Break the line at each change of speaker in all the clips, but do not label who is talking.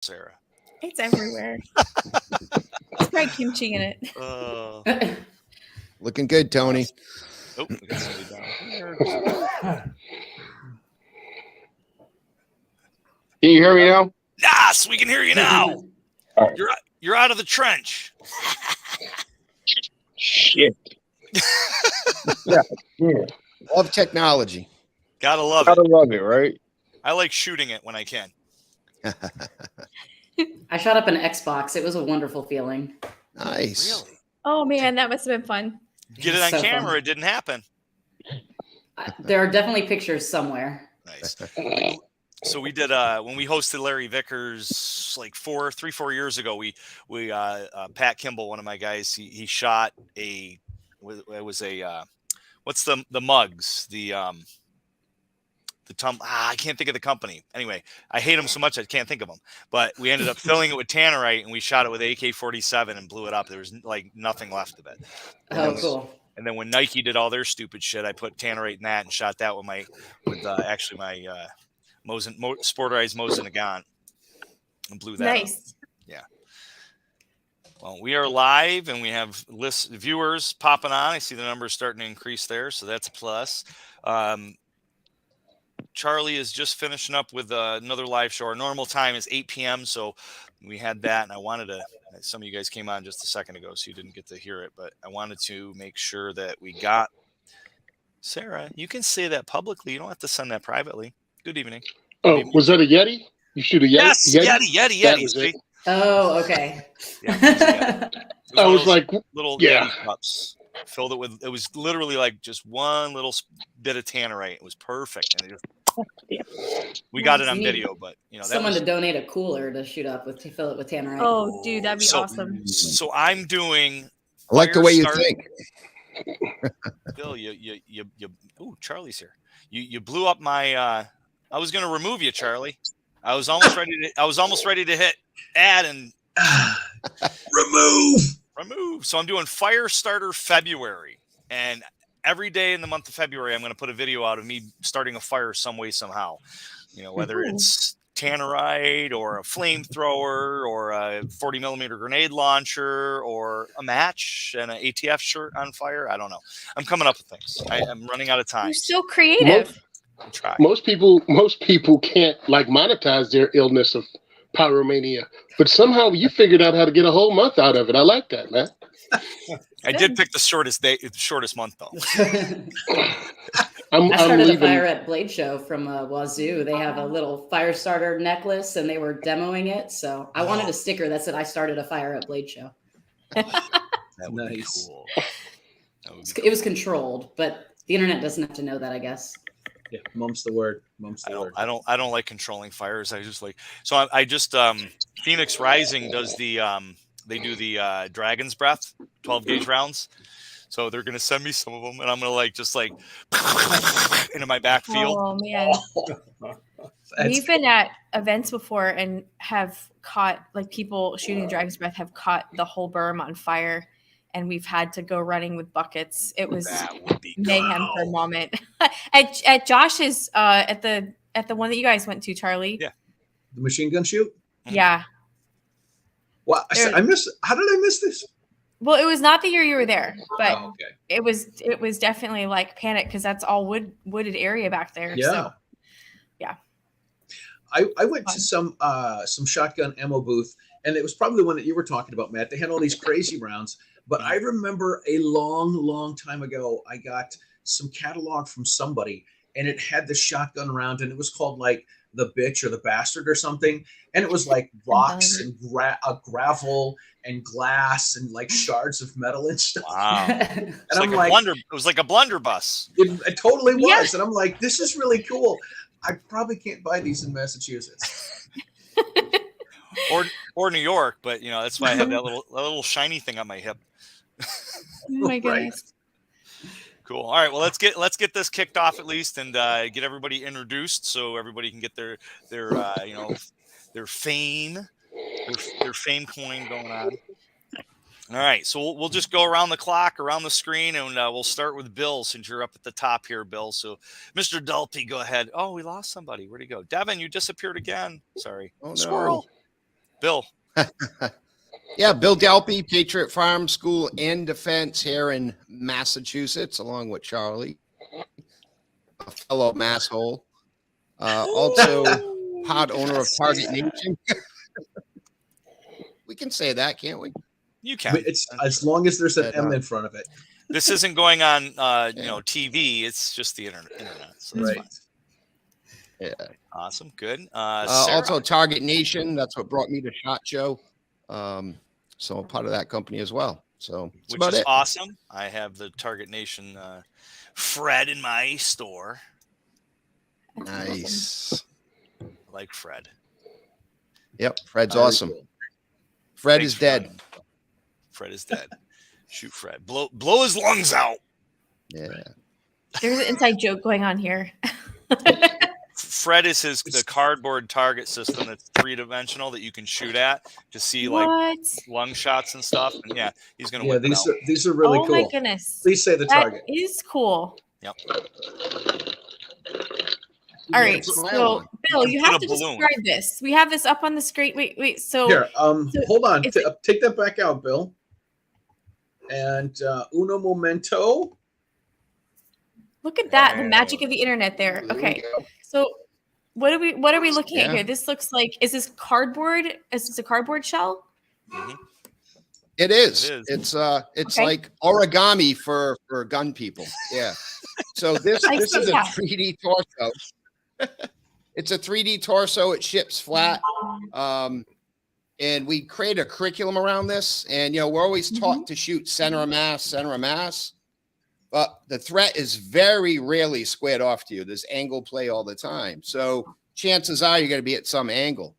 Sarah?
It's everywhere. It's probably kimchi in it.
Looking good, Tony.
Oh, we got somebody down here.
Can you hear me now?
Yes, we can hear you now.
Right.
You're out of the trench.
Shit. Yeah.
Love technology.
Gotta love
Gotta
it.
love it, right?
I like shooting it when I can.
I shot up an Xbox. It was a wonderful feeling.
Nice.
Really?
Oh man, that must have been fun.
Get it on
So
camera.
fun.
It didn't happen.
There are definitely pictures somewhere.
Nice. So we did when we hosted Larry Vickers like 4 years ago. We Pat Kimball, one of my guys, he shot it was a what's the mugs I can't think of the company. Anyway, I hate them so much I can't think of them. But we ended up filling it with tannerite, and we shot it with AK-47 and blew it up. There was like nothing left of it.
Oh, cool.
And then when Nike did all their stupid shit, I put tannerite in that and shot that with my Sporterized Mosin Nagant and blew that
Nice.
up. Yeah. Well, we are live and we have viewers popping on. I see the numbers starting to increase there, so that's a plus. Charlie is just finishing up with another live show. Our normal time is 8 p.m., so we had that, and I wanted to – some of you guys came on just a second ago, so you didn't get to hear it, but I wanted to make sure that we got – Sarah, you can say that publicly. You don't have to send that privately. Good evening.
Oh,
Good evening.
was that a Yeti? You shoot a Yeti?
Yes, Yeti.
That was
See?
it.
Oh, okay.
Yeah,
I was like,
little
yeah.
Yeti cups. Filled it with, it was literally like just one little bit of tannerite. It was perfect. And we got it on video, but
someone to donate a cooler to shoot up with, to fill it with tannerite.
Oh, dude, that'd be awesome.
So I'm doing.
I like the way you think.
Bill, ooh, Charlie's here. You blew up my. I was going to remove you, Charlie. I was almost ready to hit add and remove. So I'm doing Firestarter February, and every day in the month of February, I'm going to put a video out of me starting a fire some way, somehow. Whether it's tannerite or a flamethrower or a 40 millimeter grenade launcher or a match and an ATF shirt on fire. I don't know. I'm coming up with things. I'm running out of time.
You're so creative.
Most people can't monetize their illness of pyromania, but somehow you figured out how to get a whole month out of it. I like that, man.
I did pick the shortest month though.
I started a fire at Blade Show from Wazoo. They have a little fire starter necklace, and they were demoing it. So I wanted a sticker that said I started a fire at Blade Show.
That would be cool.
It was controlled, but the internet doesn't have to know that, I guess.
Yeah, mum's the word.
I don't like controlling fires. I just I just Phoenix Rising does they do the Dragon's Breath 12 gauge rounds. So they're going to send me some of them, and I'm going to into my backfield.
Oh man. We've been at events before and have caught people shooting Dragon's Breath have caught the whole berm on fire. And we've had to go running with buckets. It was mayhem for a moment. at Josh's at the one that you guys went to, Charlie.
Yeah, the machine gun shoot.
Yeah.
Well, I missed. How did I miss this?
Well, it was not the year you were there, but
okay.
It was definitely panic because that's all wooded area back there.
Yeah.
So, yeah.
I went to some shotgun ammo booth, and it was probably the one that you were talking about, Matt. They had all these crazy rounds. But I remember a long, long time ago, I got some catalog from somebody, and it had the shotgun round, and it was called the bitch or the bastard or something. And it was rocks and gravel and glass and shards of metal and stuff.
Wow.
And
it was like a blunderbuss.
It totally was.
Yeah.
And I'm like, this is really cool. I probably can't buy these in Massachusetts.
or New York, but that's why I have that little shiny thing on my hip.
Oh my goodness.
Cool. All right. Well, let's get this kicked off at least, and get everybody introduced so everybody can get their fame, their fame coin going on. All right. So we'll just go around the clock, around the screen, and we'll start with Bill since you're up at the top here, Bill. So, Mr. Dulpe, go ahead. Oh, we lost somebody. Where'd he go? Devin, you disappeared again. Sorry.
Oh no.
Squirrel. Bill.
Yeah, Bill Delpy, Patriot Farm School and Defense here in Massachusetts, along with Charlie, a fellow masshole. Also, pod owner of Target Nation. We can say that, can't we?
You can.
It's as long as there's an M in front of it.
This isn't going on, TV. It's just the internet. So that's fine.
Yeah.
Awesome. Good.
Also, Target Nation. That's what brought me to SHOT Show. So I'm part of that company as well. So
which is awesome. I have the Target Nation Fred in my store.
Nice.
I like Fred.
Yep, Fred's awesome. Cool. Fred is dead.
Fred is dead. Shoot Fred. Blow his lungs out.
Yeah.
There's an inside joke going on here.
Fred is the cardboard target system that's 3-dimensional that you can shoot at to see like lung shots and stuff. And yeah, he's gonna.
Yeah, these are really cool.
Oh my goodness!
Please say the target.
That is cool.
Yep.
All right, so Bill, you have to describe this. We have this up on the screen. Wait. So
here, hold on. Take that back out, Bill. And uno momento.
Look at that, the magic of the internet there. Okay, so what are we looking at here? This looks like, is this cardboard? Is this a cardboard shell?
Mm-hmm.
It is. It's like origami for gun people. Yeah. So this is a 3D torso. It's a 3D torso. It ships flat. And we create a curriculum around this. And, we're always taught to shoot center of mass. But the threat is very rarely squared off to you. There's angle play all the time. So chances are you're going to be at some angle.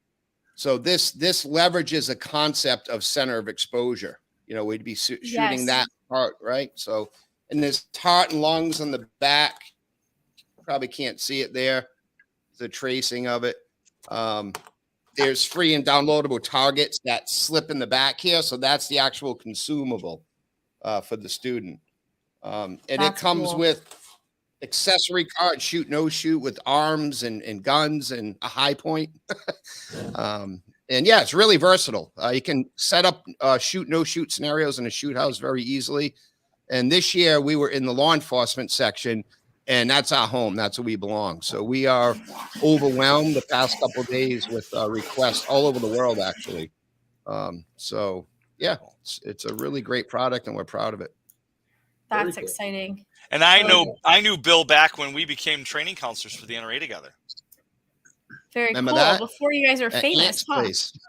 So this leverages a concept of center of exposure. We'd be shooting that part, right? So, and there's heart and lungs on the back. Probably can't see it there. The tracing of it. There's free and downloadable targets that slip in the back here. So that's the actual consumable for the student. And it comes with accessory cards, shoot, no shoot, with arms and guns and a high point. And yeah, it's really versatile. You can set up shoot, no shoot scenarios in a shoot house very easily. And this year we were in the law enforcement section, and that's our home. That's where we belong. So we are overwhelmed the past couple of days with requests all over the world, actually. So yeah, it's a really great product, and we're proud of it.
That's exciting.
And I knew Bill back when we became training counselors for the NRA together.
Very
Remember
cool.
that?
Before you guys were famous,
Ant's place.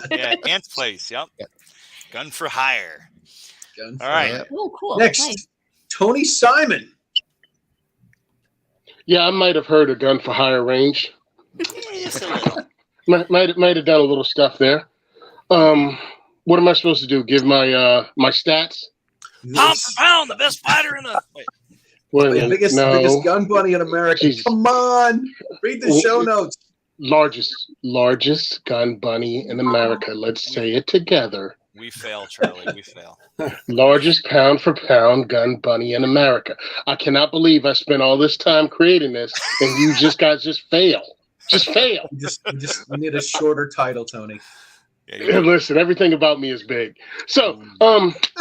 Yeah, Ant's place. Yep. Gun for hire.
All
right.
Yep.
Oh, cool.
Next,
nice.
Tony Simon.
Yeah, I might have heard a gun for hire range. might have done a little stuff there. What am I supposed to do? Give my stats?
Pound for pound, the best fighter in the.
The biggest gun bunny in America. Jeez. Come on, read the show notes. Largest gun bunny in America. Let's say it together.
We fail, Charlie. We fail.
Largest pound for pound gun bunny in America. I cannot believe I spent all this time creating this, and you guys just fail. Just fail.
We need a shorter title, Tony.
Yeah, listen, everything about me is big. So,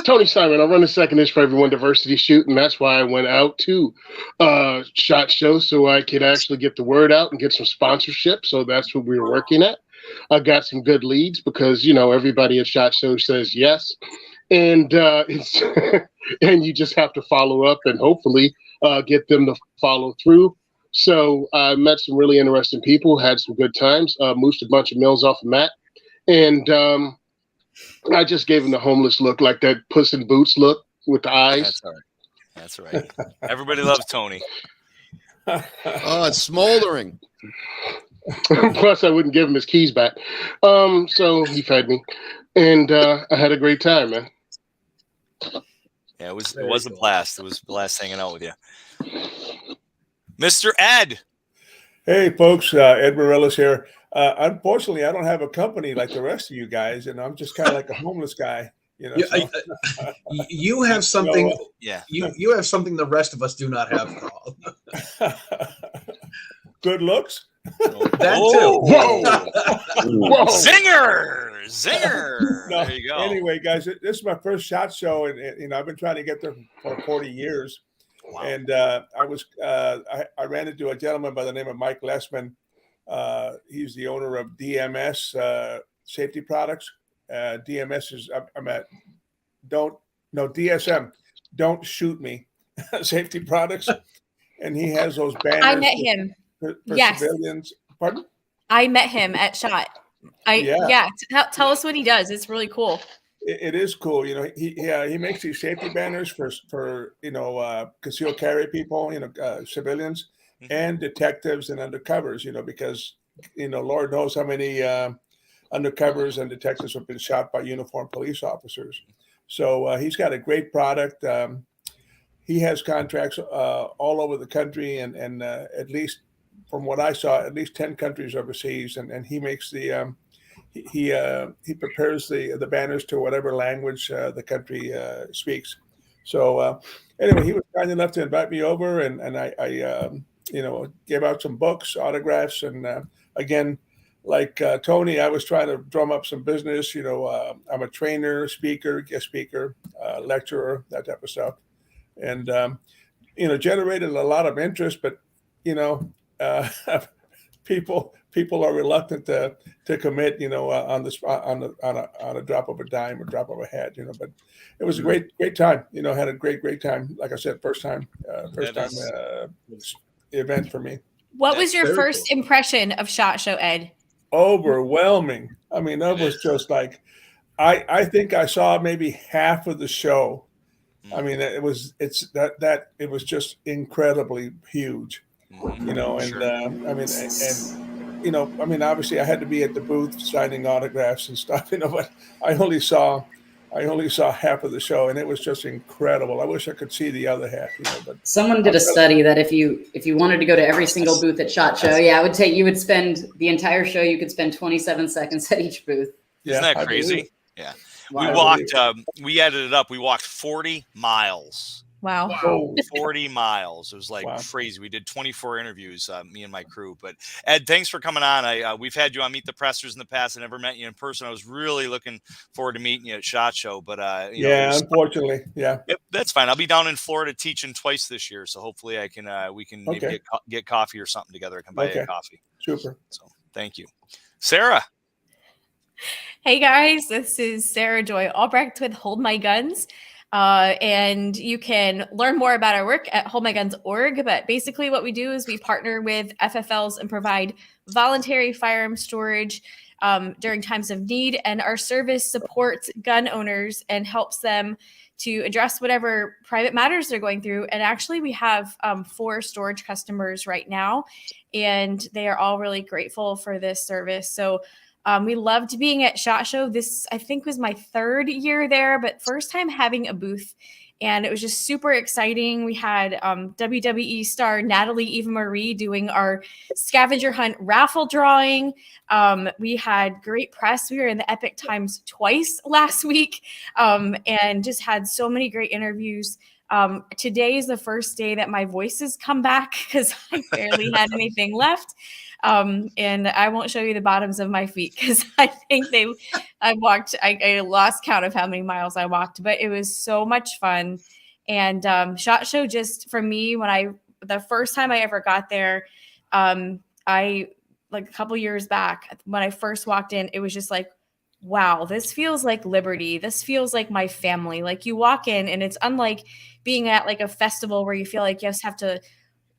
Tony Simon, I run the Second Ish for Everyone Diversity Shoot, and that's why I went out to SHOT Show so I could actually get the word out and get some sponsorship. So that's what we were working at. I got some good leads because, everybody at SHOT Show says yes. And it's and you just have to follow up and hopefully get them to follow through. So I met some really interesting people, had some good times, moosed a bunch of mills off of Matt. And I just gave him the homeless look, like that Puss in Boots look with the eyes.
That's all right. Everybody loves Tony.
Oh, it's smoldering.
Plus, I wouldn't give him his keys back. So he fed me, and I had a great time, man.
Yeah, it was a blast. It was a blast hanging out with you, Mr. Ed.
Hey, folks, Ed Morellis here. Unfortunately, I don't have a company like the rest of you guys, and I'm just kind of like a homeless guy.
You have something. You have something the rest of us do not have, Carl.
Good looks,
That too.
Whoa.
Zinger.
No,
There you go.
anyway, guys, this is my first SHOT Show, and I've been trying to get there for 40 years.
Wow.
And I ran into a gentleman by the name of Mike Lessman. He's the owner of DMS Safety Products. DMS is DSM. Don't shoot me. Safety Products, and he has those banners.
I met him.
For
yes.
Civilians. Pardon?
I met him at SHOT. Tell us what he does. It's really cool.
It is cool. You know, he makes these safety banners for concealed carry people, civilians and detectives and undercovers, because, Lord knows how many undercovers and detectives have been shot by uniformed police officers. So he's got a great product. He has contracts all over the country and at least from what I saw, at least 10 countries overseas. And he makes he prepares the banners to whatever language the country speaks. So anyway, he was kind enough to invite me over, and I gave out some books, autographs, and again, like Tony, I was trying to drum up some business. I'm a trainer, speaker, guest speaker, lecturer, that type of stuff, and generated a lot of interest, but people are reluctant to commit, on the spot, on a drop of a dime or drop of a hat, but it was a great time, had a great time. Like I said, first time event for me.
What was your first impression of SHOT Show, Ed?
Overwhelming. I mean, that was just like, I think I saw maybe half of the show. I mean, it was just incredibly huge, obviously I had to be at the booth signing autographs and stuff, but I only saw half of the show, and it was just incredible. I wish I could see the other half, but
someone did a study that if you wanted to go to every single booth at SHOT Show, you would spend the entire show. You could spend 27 seconds at each booth.
Isn't that crazy? Yeah. Wow. We added it up. We walked 40 miles.
Wow.
40 miles. It was like crazy. We did 24 interviews, me and my crew. But Ed, thanks for coming on. We've had you on Meet the Pressers in the past. I never met you in person. I was really looking forward to meeting you at SHOT Show. But
unfortunately,
that's fine. I'll be down in Florida teaching twice this year, so hopefully I can we can maybe get coffee or something together. I can buy you a coffee.
Super.
So thank you, Sarah.
Hey guys, this is Sarah Joy Albrecht with Hold My Guns. And you can learn more about our work at holdmyguns.org. But basically what we do is we partner with FFLs and provide voluntary firearm storage during times of need. And our service supports gun owners and helps them to address whatever private matters they're going through. And actually we have 4 storage customers right now, and they are all really grateful for this service. So we loved being at SHOT Show. This, I think, was my 3rd year there, but first time having a booth. And it was just super exciting. We had WWE star Natalie Eva Marie doing our scavenger hunt raffle drawing. We had great press. We were in the Epic Times twice last week, and just had so many great interviews. Today is the first day that my voice has come back because I barely had anything left. And I won't show you the bottoms of my feet because I think I lost count of how many miles I walked, but it was so much fun. And SHOT Show, just for me, the first time I ever got there, I like a couple years back when I first walked in, it was just like, wow, this feels like liberty. This feels like my family. Like you walk in and it's unlike being at like a festival where you feel like you just have to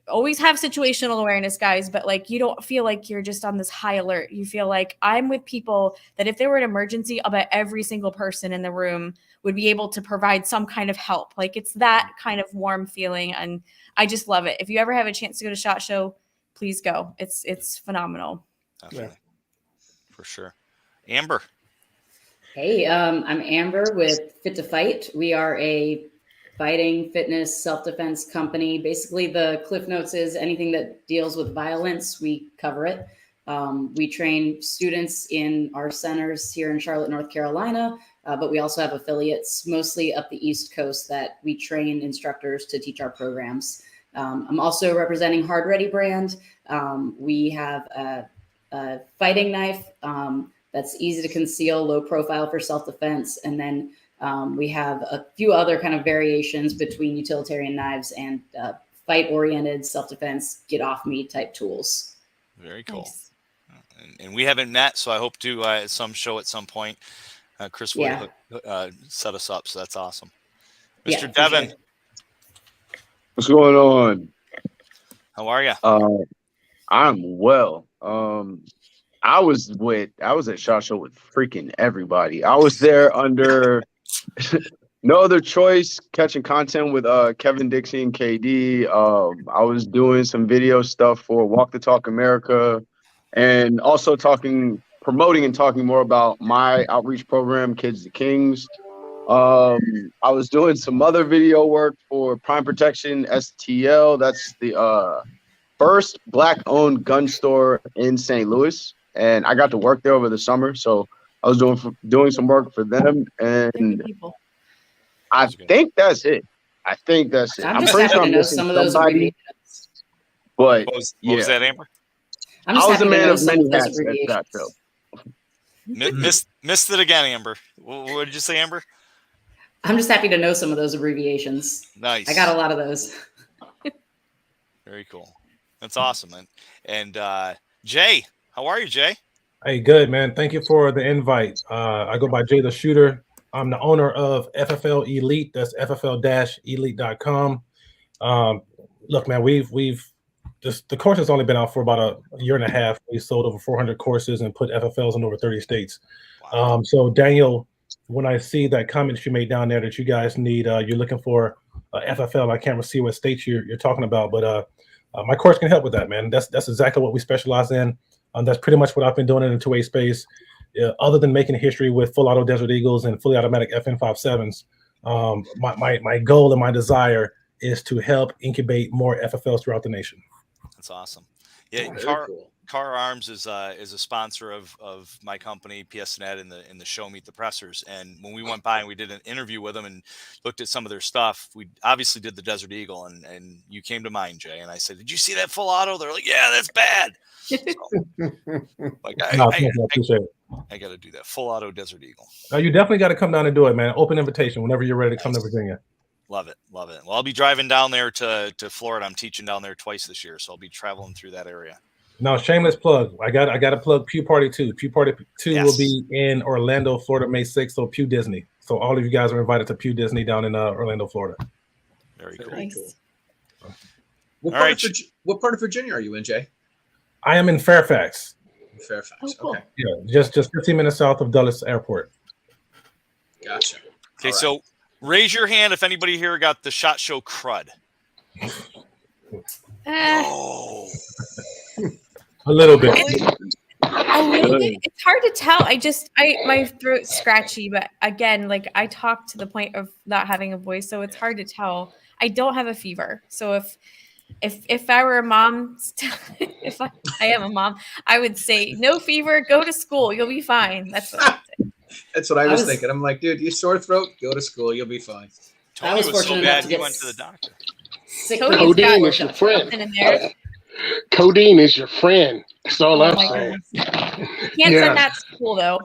always have situational awareness, guys, but like you don't feel like you're just on this high alert. You feel like I'm with people that if there were an emergency, I'll bet every single person in the room would be able to provide some kind of help. Like it's that kind of warm feeling, and I just love it. If you ever have a chance to go to SHOT Show, please go. It's phenomenal.
Definitely. For sure. Amber.
Hey, I'm Amber with Fit to Fight. We are a fighting, fitness, self-defense company. Basically, the Cliff Notes is anything that deals with violence, we cover it. We train students in our centers here in Charlotte, North Carolina, but we also have affiliates mostly up the East Coast that we train instructors to teach our programs. I'm also representing Hard Ready brand. We have a fighting knife that's easy to conceal, low profile for self-defense. And then we have a few other kind of variations between utilitarian knives and fight-oriented self-defense, get-off-me type tools.
Very cool.
Nice.
And we haven't met, so I hope to at some show at some point. Chris will set us up, so that's awesome. Mr. Devin.
Sure.
What's going on?
How are you?
I'm well. I was at SHOT Show with freaking everybody. I was there under no other choice, catching content with Kevin Dixie and KD. I was doing some video stuff for Walk the Talk America, and also promoting and talking more about my outreach program, Kids to Kings. I was doing some other video work for Prime Protection STL. That's the first Black-owned gun store in St. Louis, and I got to work there over the summer. So I was doing some work for them, and I think that's it. I'm
just
pretty
happy
sure
to
I'm
know
missing
some of those
somebody,
abbreviations.
but
What was that, Amber?
I'm
I
just
was a
happy to
man
know
of
some
many
of those
hats at that
abbreviations.
show.
Missed it again, Amber. What did you say, Amber?
I'm just happy to know some of those abbreviations.
Nice.
I got a lot of those.
Very cool. That's awesome, man. And Jay, how are you, Jay?
Hey, good, man. Thank you for the invite. I go by Jay the Shooter. I'm the owner of FFL Elite. That's FFL-elite.com. Look, man, the course has only been out for about a year and a half. We sold over 400 courses and put FFLs in over 30 states.
Wow.
So Daniel, when I see that comment you made down there that you guys need, you're looking for FFL. I can't see what states you're talking about, but my course can help with that, man. That's exactly what we specialize in. That's pretty much what I've been doing in the 2A space. Other than making history with full auto Desert Eagles and fully automatic FN57s, my goal and my desire is to help incubate more FFLs throughout the nation.
That's awesome. Yeah,
Cool.
Car Arms is a sponsor of my company, PSNet, in the show Meet the Pressers. And when we went by and we did an interview with them and looked at some of their stuff, we obviously did the Desert Eagle, and you came to mind, Jay. And I said, "Did you see that full auto?" They're like, "Yeah, that's bad." So, like, I got to do that full auto Desert Eagle.
You definitely got to come down and do it, man. Open invitation whenever you're ready to come to Virginia.
Love it. Well, I'll be driving down there to Florida. I'm teaching down there twice this year, so I'll be traveling through that area.
No, shameless plug. I got to plug Pew Party 2. Pew Party 2
Yes.
will be in Orlando, Florida, May 6th. So Pew Disney. So all of you guys are invited to Pew Disney down in Orlando, Florida.
Very cool.
Nice.
What part of Virginia are you in, Jay?
I am in Fairfax.
Fairfax.
Oh, cool.
Okay.
Yeah, just 15 minutes south of Dulles Airport.
Gotcha.
Okay, so raise your hand if anybody here got the SHOT Show crud. Oh.
A little bit.
It's hard to tell. My throat's scratchy, but again, like I talk to the point of not having a voice, so it's hard to tell. I don't have a fever, so if I were a mom, if I am a mom, I would say no fever, go to school, you'll be fine. That's what I would say.
That's what I was thinking. I'm like, dude, you sore throat, go to school, you'll be fine.
Tony was so bad he went to the doctor.
Codeine is your friend. Codeine is your friend. That's all I'm saying.
Can't send that to school though.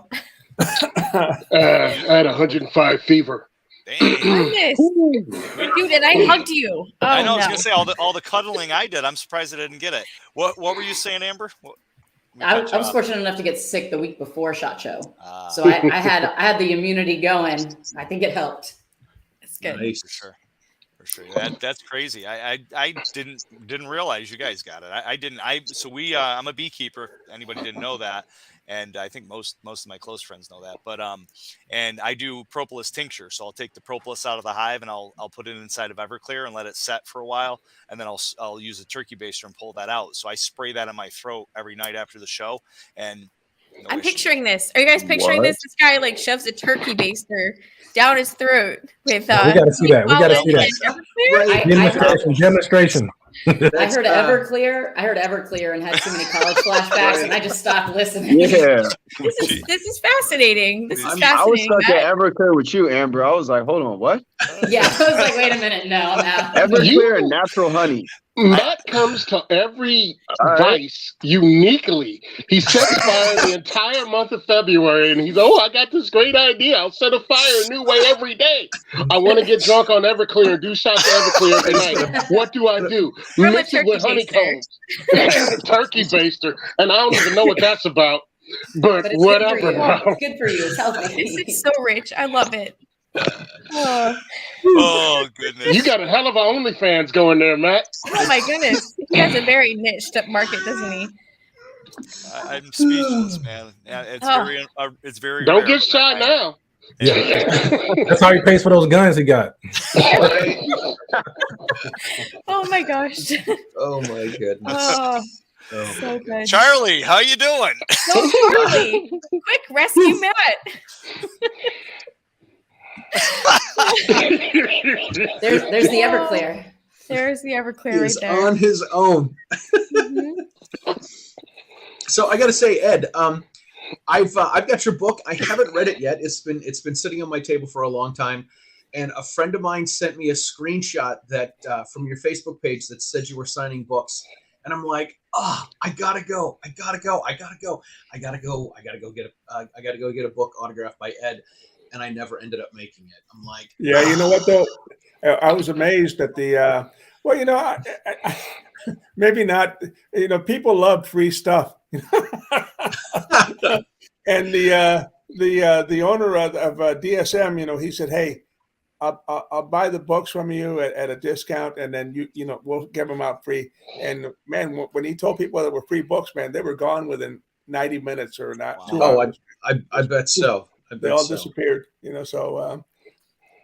I had 105 fever.
Goodness. Dude, and I hugged you. Oh,
I know. I was gonna say all the cuddling I did. I'm surprised I didn't get it. What were you saying, Amber?
I was fortunate enough to get sick the week before SHOT Show, so I had the immunity going. I think it helped.
It's good.
Nice.
For sure. That's crazy. I didn't realize you guys got it. I didn't. I'm a beekeeper. Anybody didn't know that, and I think most of my close friends know that. But and I do propolis tincture. So I'll take the propolis out of the hive and I'll put it inside of Everclear and let it set for a while, and then I'll use a turkey baster and pull that out. So I spray that in my throat every night after the show, and
I'm picturing this. Are you guys picturing this? This guy like shoves a turkey baster down his throat with.
We got to see that. We got to see that. Demonstration.
I heard Everclear and had too many college flashbacks, and I just stopped listening.
Yeah.
This is fascinating. This is fascinating.
I was stuck at Everclear with you, Amber. I was like, hold on, what?
Yeah, I was like, wait a minute, no, I'm out.
Everclear and natural honey.
Matt comes to every vice uniquely. He sets fire the entire month of February, and he's, I got this great idea. I'll set a fire a new way every day. I want to get drunk on Everclear and do shots of Everclear every night. What do I do? Mix it with honeycombs. Turkey baster. And I don't even know what that's about. But whatever.
It's good for you. It's healthy.
It's so rich. I love it.
Oh goodness!
You got a hell of a OnlyFans going there, Matt.
Oh my goodness, he has a very niched up market, doesn't he?
I'm speechless, man. Yeah, it's very.
Don't get shot now.
Yeah, that's how he pays for those guns he got.
Oh my gosh!
Oh my goodness!
Oh, so good.
Charlie, how you doing?
Go Charlie! Quick, rescue Matt.
There's the Everclear.
There's the Everclear right there.
On his own. So I got to say, Ed, I've got your book. I haven't read it yet. It's been sitting on my table for a long time, and a friend of mine sent me a screenshot that from your Facebook page that said you were signing books, and I'm like, I gotta go get a book autographed by Ed. And I never ended up making it. I'm like,
yeah, you know what though? I was amazed at the. Well, you know, I maybe not. You know, people love free stuff. And the owner of DSM, you know, he said, "Hey, I'll buy the books from you at a discount, and then you know we'll give them out free." And man, when he told people there were free books, man, they were gone within 90 minutes or not.
Wow. 2 hours. I bet so.
They all disappeared, you know. So,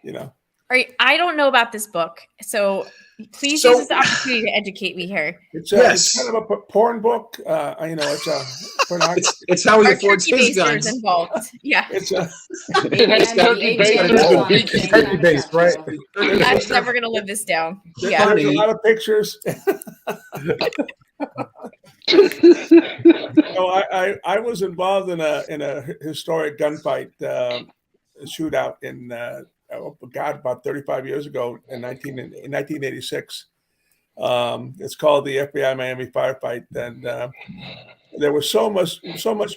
you know.
All right, I don't know about this book, so please use this opportunity to educate me here.
It's kind of a porn book. You know, it's a pornography.
It's how he affords his guns.
Involved. Yeah.
It's a
turkey based, right?
I'm never gonna live this down. Yeah.
There's a lot of pictures. So I was involved in a historic gunfight shootout in about 35 years ago in 1986. It's called the FBI Miami firefight, and there was so much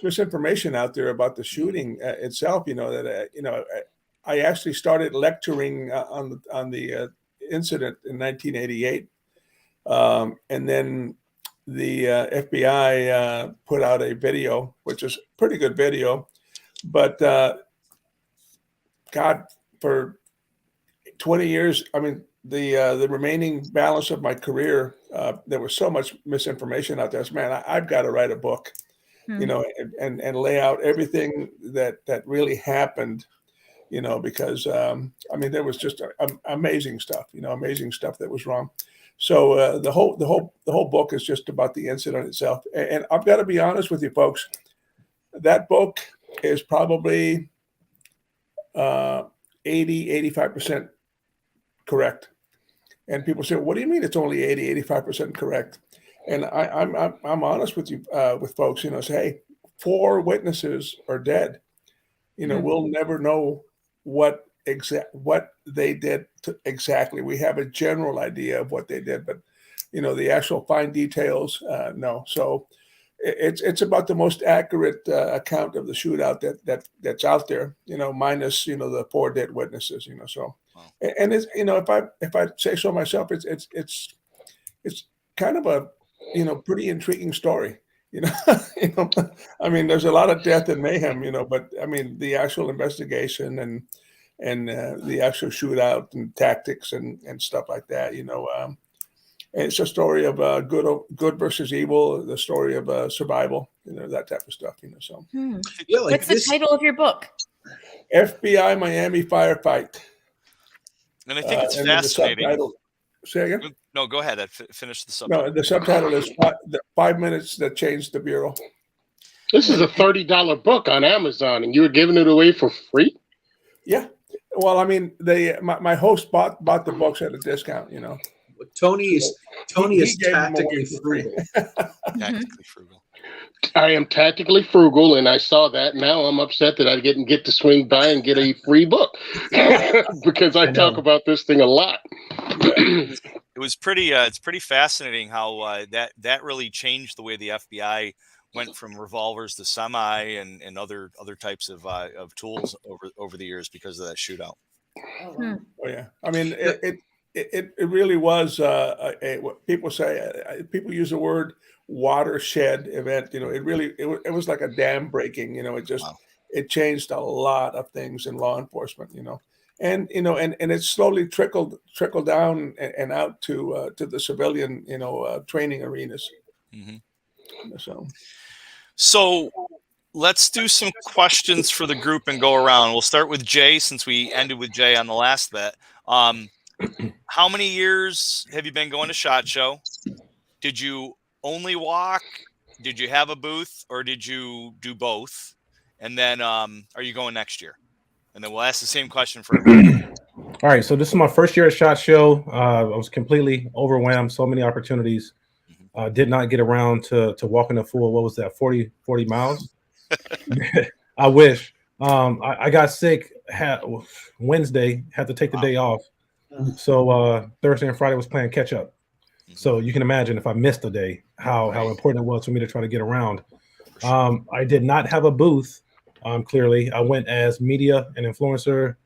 misinformation out there about the shooting itself. You know that I actually started lecturing on the incident in 1988, and then the FBI put out a video, which is a pretty good video, but God, for 20 years, I mean, the remaining balance of my career, there was so much misinformation out there. So, man, I've got to write a book, you know, and lay out everything that really happened, you know, because I mean, there was just amazing stuff, you know, amazing stuff that was wrong. So the whole book is just about the incident itself. And I've got to be honest with you folks, that book is probably 80-85% correct. And people say, what do you mean it's only 80-85% correct? And I'm honest with you, with folks, you know, say, hey, 4 witnesses are dead. You know, we'll never know what they did exactly. We have a general idea of what they did, but you know, the actual fine details, no. So it's about the most accurate account of the shootout that's out there, you know, minus, you know, the 4 dead witnesses, you know. So and it's, you know, if I say so myself, it's kind of a, you know, pretty intriguing story, you know. You know, I mean, there's a lot of death and mayhem, you know, but I mean, the actual investigation and the actual shootout and tactics and stuff like that, you know. It's a story of good versus evil, the story of survival, you know, that type of stuff, you know. So,
yeah, like
what's the title of your book?
FBI Miami Firefight.
And I think it's fascinating.
Say again?
No, go ahead. Finish the subtitle.
No, the subtitle is 5 minutes that changed the bureau.
This is a $30 book on Amazon, and you were giving it away for free?
Yeah. Well, I mean, my host bought the books at a discount, you know.
Tony is
He gave him
tactically
away for free.
frugal.
Tactically frugal.
I am tactically frugal, and I saw that. Now I'm upset that I didn't get to swing by and get a free book because I talk about this thing a lot.
It was pretty. It's pretty fascinating how that really changed the way the FBI went from revolvers to semi and other types of tools over the years because of that shootout.
Oh, wow.
Oh yeah, I mean it really was what people say. People use the word watershed event. You know, it was like a dam breaking. You know, it changed a lot of things in law enforcement. You know, and it slowly trickled down and out to the civilian training arenas.
Mm-hmm.
So
let's do some questions for the group and go around. We'll start with Jay since we ended with Jay on the last bet. How many years have you been going to SHOT Show? Did you only walk? Did you have a booth, or did you do both? And then are you going next year? And then we'll ask the same question for everybody.
All right, so this is my first year at SHOT Show. I was completely overwhelmed. So many opportunities. Did not get around to walking the full, what was that, 40 miles? I wish. I got sick Wednesday, had to take the day off. So Thursday and Friday was playing catch up. So you can imagine if I missed a day, how important it was for me to try to get around. I did not have a booth. Clearly, I went as media and influencer.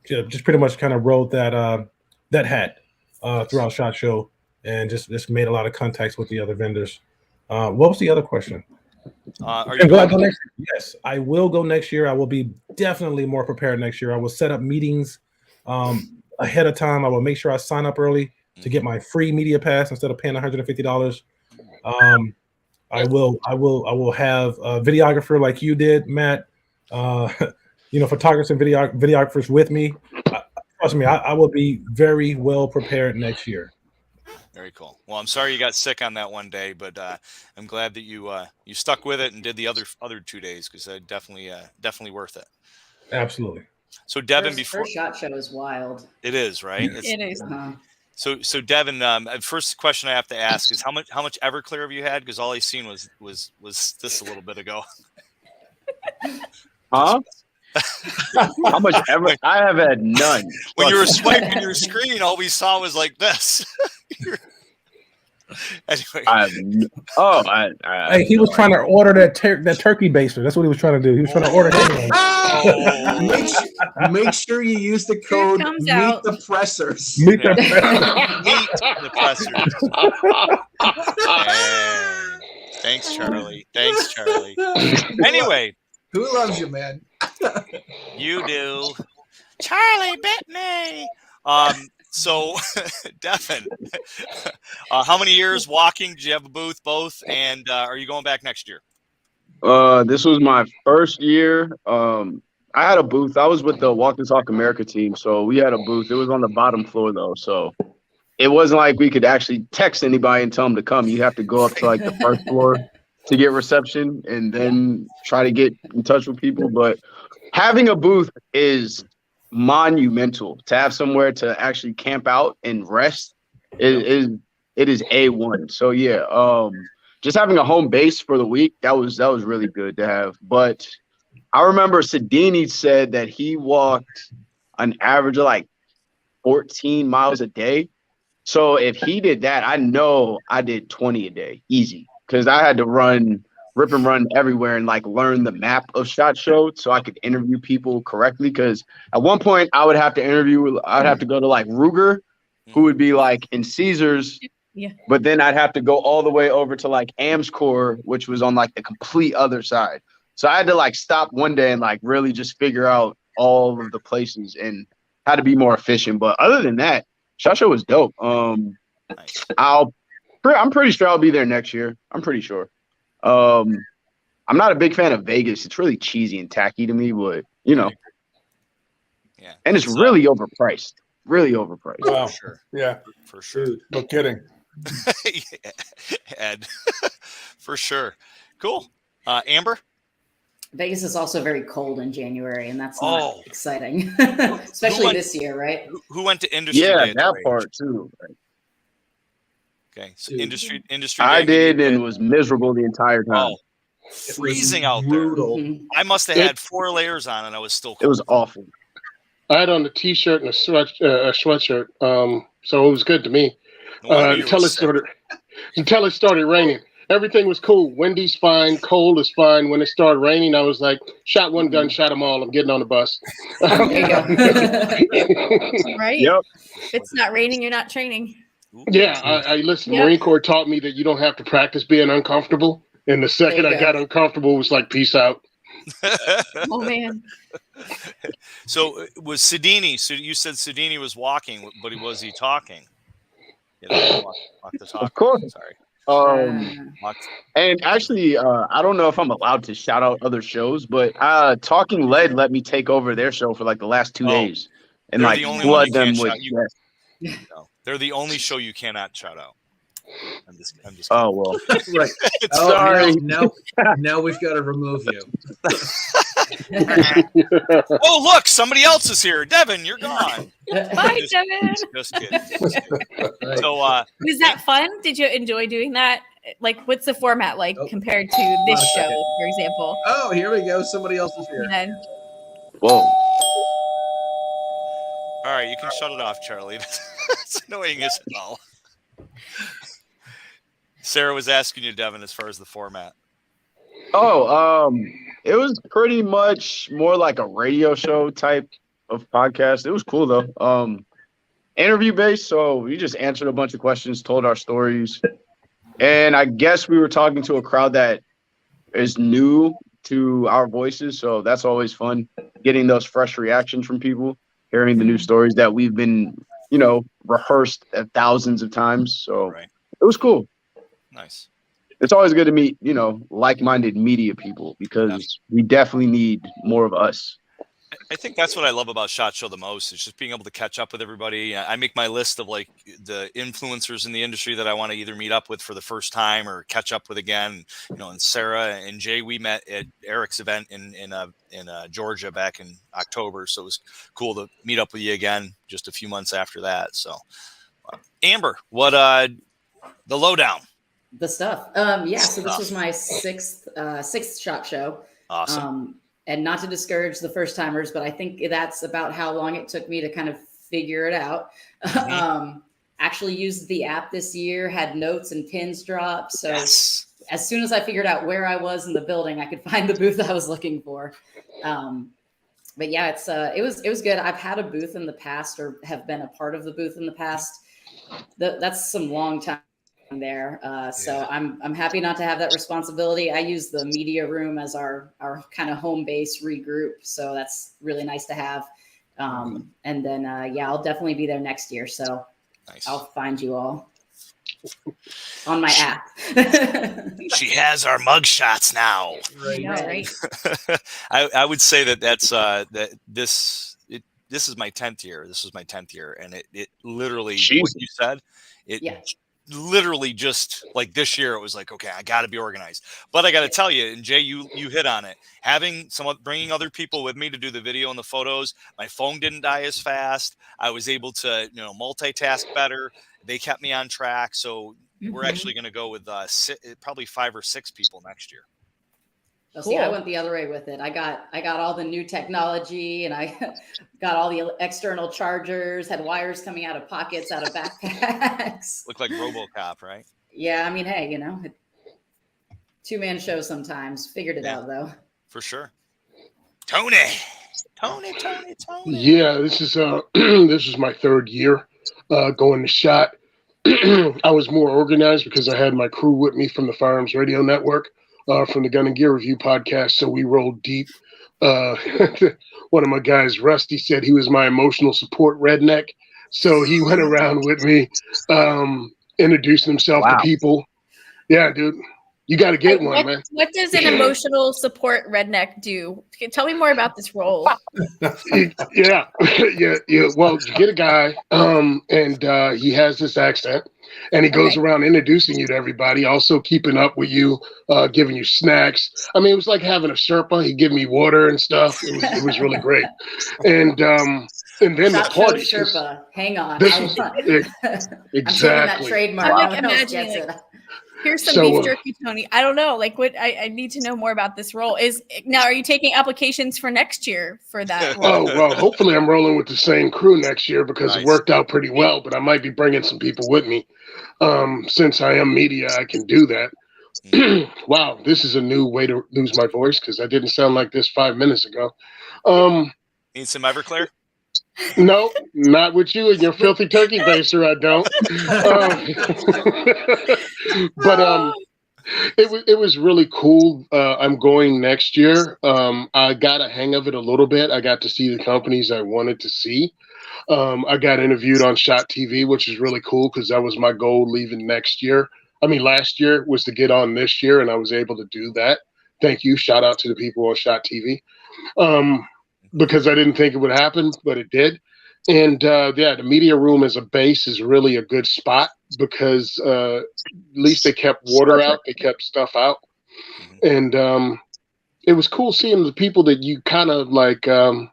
Just pretty much kind of rode that hat throughout SHOT Show, and just made a lot of contacts with the other vendors. What was the other question?
Are you
will I go next year? Yes, I will go next year. I will be definitely more prepared next year. I will set up meetings ahead of time. I will make sure I sign up early to get my free media pass instead of paying $150. I will have a videographer like you did, Matt. Photographers and videographers with me. Trust me, I will be very well prepared next year.
Very cool. Well, I'm sorry you got sick on that one day, but I'm glad that you stuck with it and did the other 2 days, because definitely worth it.
Absolutely.
So Devin,
First SHOT Show is wild.
It is, right?
It is.
So Devin, first question I have to ask is how much Everclear have you had? Because all I seen was this a little bit ago.
Huh? How much ever? I have had none.
When you were swiping your screen, all we saw was like this. Anyway.
He was trying to order that turkey baster. That's what he was trying to do. He was trying to order
Make sure you use the code Meet the Pressers.
Meet the
Pressers. Thanks, Charlie. Anyway.
Who loves you, man?
You do. Charlie bit me. So, Devin, how many years walking? Did you have a booth, both? And are you going back next year?
This was my first year. I had a booth. I was with the Walk the Talk America team, so we had a booth. It was on the bottom floor, though, so it wasn't like we could actually text anybody and tell them to come. You have to go up to like the first floor to get reception and then try to get in touch with people. But having a booth is monumental. To have somewhere to actually camp out and rest it is A1. So yeah, just having a home base for the week, that was really good to have. But I remember Sedini said that he walked an average of like 14 miles a day. So if he did that, I know I did 20 a day easy, because I had to rip and run everywhere and like learn the map of SHOT Show so I could interview people correctly. Because at one point I'd have to go to like Ruger, who would be like in Caesars.
Yeah.
But then I'd have to go all the way over to like Amscore, which was on like the complete other side. So I had to like stop one day and like really just figure out all of the places and how to be more efficient. But other than that, SHOT Show was dope. I'm pretty sure I'll be there next year. I'm pretty sure. I'm not a big fan of Vegas. It's really cheesy and tacky to me, but
Yeah.
And it's really overpriced. Really overpriced.
Wow.
For sure.
Yeah.
For sure.
No kidding.
Ed. For sure. Cool. Amber?
Vegas is also very cold in January, and that's not exciting, especially this year, right?
Who went to industry?
Yeah,
day
that part too.
Okay, so industry.
I did, and was miserable the entire time.
Oh, freezing out
brutal.
there. I must have had 4 layers on, and I was still cold.
It was awful.
I had on a t-shirt and a sweatshirt, so it was good to me until it started raining. Everything was cool. Windy's fine. Cold is fine. When it started raining, I was like, shot one gun, shot them all. I'm getting on the bus.
There you go. Right?
Yep.
If it's not raining, you're not training.
Yeah, I listen. Yep. Marine Corps taught me that you don't have to practice being uncomfortable. And the second I got uncomfortable, it was like, peace out.
Oh, man.
So was Sedini? So you said Sedini was walking, but was he talking? Walk the talk.
Of course.
Sorry.
And actually, I don't know if I'm allowed to shout out other shows, but Talking Lead let me take over their show for like the last 2 days and like flood them with.
No, they're the only show you cannot shout out. I'm just kidding.
Oh well,
right.
Sorry.
Now we've got to remove you.
Oh look, somebody else is here. Devin, you're gone.
Bye, Devin.
Just kidding.
Right.
So,
was that fun? Did you enjoy doing that? Like, what's the format like compared to this show, for example?
Oh, here we go. Somebody else is here.
And then,
whoa.
All right, you can shut it off, Charlie. It's annoying as hell. Sarah was asking you, Devin, as far as the format.
It was pretty much more like a radio show type of podcast. It was cool though. Interview based, so we just answered a bunch of questions, told our stories, and I guess we were talking to a crowd that is new to our voices, so that's always fun, getting those fresh reactions from people, hearing the new stories that we've been, rehearsed thousands of times. So It was cool.
Nice.
It's always good to meet, like-minded media people because we definitely need more of us.
I think that's what I love about SHOT Show the most is just being able to catch up with everybody. I make my list of like the influencers in the industry that I want to either meet up with for the first time or catch up with again. And Sarah and Jay, we met at Eric's event in Georgia back in October. So it was cool to meet up with you again just a few months after that. So Amber, what the lowdown?
The stuff. So this was my sixth SHOT Show.
Awesome.
And not to discourage the first timers, but I think that's about how long it took me to kind of figure it out. Actually used the app this year, had notes and pins drop. So as soon as I figured out where I was in the building, I could find the booth I was looking for. But yeah, it was good. I've had a booth in the past or have been a part of the booth in the past. That's some long time there. So I'm happy not to have that responsibility. I use the media room as our kind of home base regroup. So that's really nice to have. And then, I'll definitely be there next year. So I'll find you all on my app.
She has our mug shots now.
Right.
I would say that's this is my 10th year. This was my 10th year. And it literally, what you said, literally just like this year, it was like, okay, I got to be organized. But I got to tell you, and Jay, you hit on it. Bringing other people with me to do the video and the photos. My phone didn't die as fast. I was able to, multitask better. They kept me on track. So we're actually going to go with probably 5 or 6 people next year.
Well, see, I went the other way with it. I got all the new technology and I got all the external chargers, had wires coming out of pockets, out of backpacks.
Look like RoboCop, right?
Yeah. I mean, hey, 2-man show sometimes. Figured it out though.
For sure. Tony.
Yeah, this is this is my 3rd year going to SHOT. I was more organized because I had my crew with me from the Firearms Radio Network. From the Gun and Gear Review podcast. So we rolled deep. One of my guys, Rusty, said he was my emotional support redneck. So he went around with me, introducing himself to people. Yeah, dude. You got to get one, man.
What does an emotional support redneck do? Tell me more about this role.
Yeah. Well, you get a guy, and he has this accent, and he goes around introducing you to everybody, also keeping up with you, giving you snacks. I mean, it was like having a Sherpa. He'd give me water and stuff. It was really great. And then
Shot
the party.
Sherpa. Hang on.
Exactly.
I'm taking that trademark.
I'm like imagining here's some beef jerky, Tony. I don't know. Like, what I need to know more about this role. Are you taking applications for next year for that role?
Oh, well, hopefully I'm rolling with the same crew next year because it worked out pretty well, but I might be bringing some people with me. Since I am media, I can do that. Wow, this is a new way to lose my voice because I didn't sound like this 5 minutes ago.
Need some Everclear?
No, not with you and your filthy turkey baster. I don't. But it was really cool. I'm going next year. I got a hang of it a little bit. I got to see the companies I wanted to see. I got interviewed on Shot TV, which is really cool because that was my goal leaving last year was to get on this year, and I was able to do that. Thank you. Shout out to the people on Shot TV. Because I didn't think it would happen, but it did. And the media room as a base is really a good spot because at least they kept water out, they kept stuff out. And it was cool seeing the people that you kind of like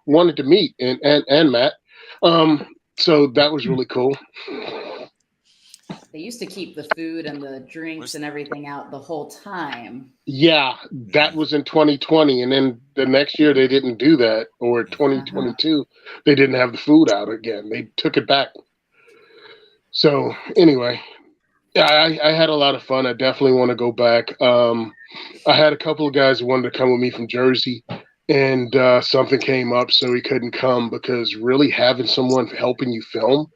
wanted to meet and Matt. So that was really cool.
They used to keep the food and the drinks and everything out the whole time.
Yeah, that was in 2020. And then the next year they didn't do that. Or 2022, they didn't have the food out again. They took it back. So anyway, yeah, I had a lot of fun. I definitely want to go back. I had a couple of guys who wanted to come with me from Jersey. And something came up, so he couldn't come because really having someone helping you film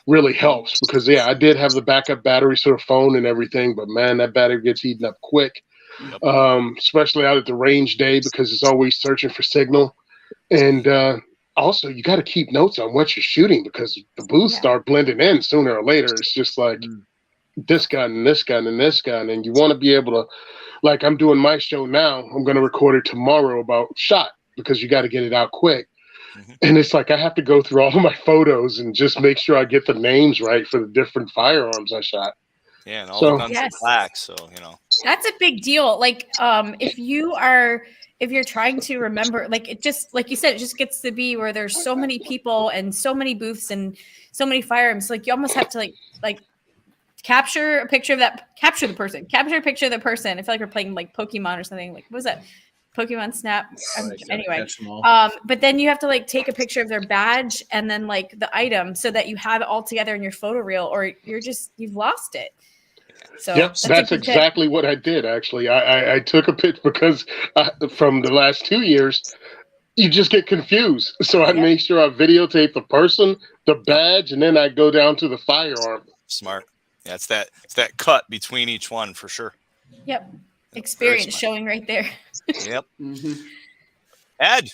really helps because I did have the backup batteries for the phone and everything, but man, that battery gets eaten up quick. Especially out at the range day because it's always searching for signal. And also you got to keep notes on what you're shooting because the booths start blending in sooner or later. It's just like this gun and this gun and this gun, and you want to be able to, like I'm doing my show now, I'm going to record it tomorrow about shot because you got to get it out quick. And it's like I have to go through all of my photos and just make sure I get the names right for the different firearms I shot.
Yeah, and all the guns are black, so
that's a big deal. Like, if you're trying to remember, like it just like you said, it just gets to be where there's so many people and so many booths and so many firearms. Like you almost have to like capture a picture of that, capture a picture of the person. I feel like we're playing like Pokemon or something. Like what was that? Pokemon Snap. Anyway, but then you have to like take a picture of their badge and then like the item so that you have it all together in your photo reel, or you've lost it. So
that's exactly what I did. Actually, I took a picture because from the last 2 years, you just get confused. So I make sure I videotape the person, the badge, and then I go down to the firearm.
Smart. Yeah, it's that cut between each one for sure.
Yep. Experience showing right there.
Yep. Ed.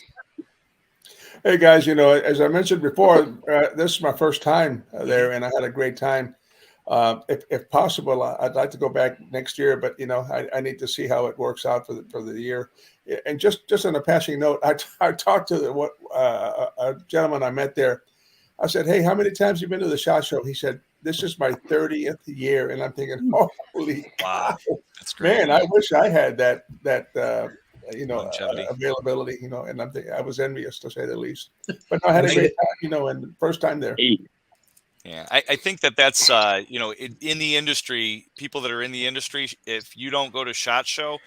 Hey guys, as I mentioned before, this is my first time there, and I had a great time. If possible, I'd like to go back next year, but I need to see how it works out for the year. And just on a passing note, I talked to a gentleman I met there. I said, "Hey, how many times have you been to the SHOT Show?" He said, "This is my 30th year," and I'm thinking, "Holy
wow, that's great,
man! I wish I had that availability, And I'm thinking I was envious to say the least. But I had a great time, and first time there.
Yeah, I think that's in the industry, people that are in the industry, if you don't go to SHOT Show,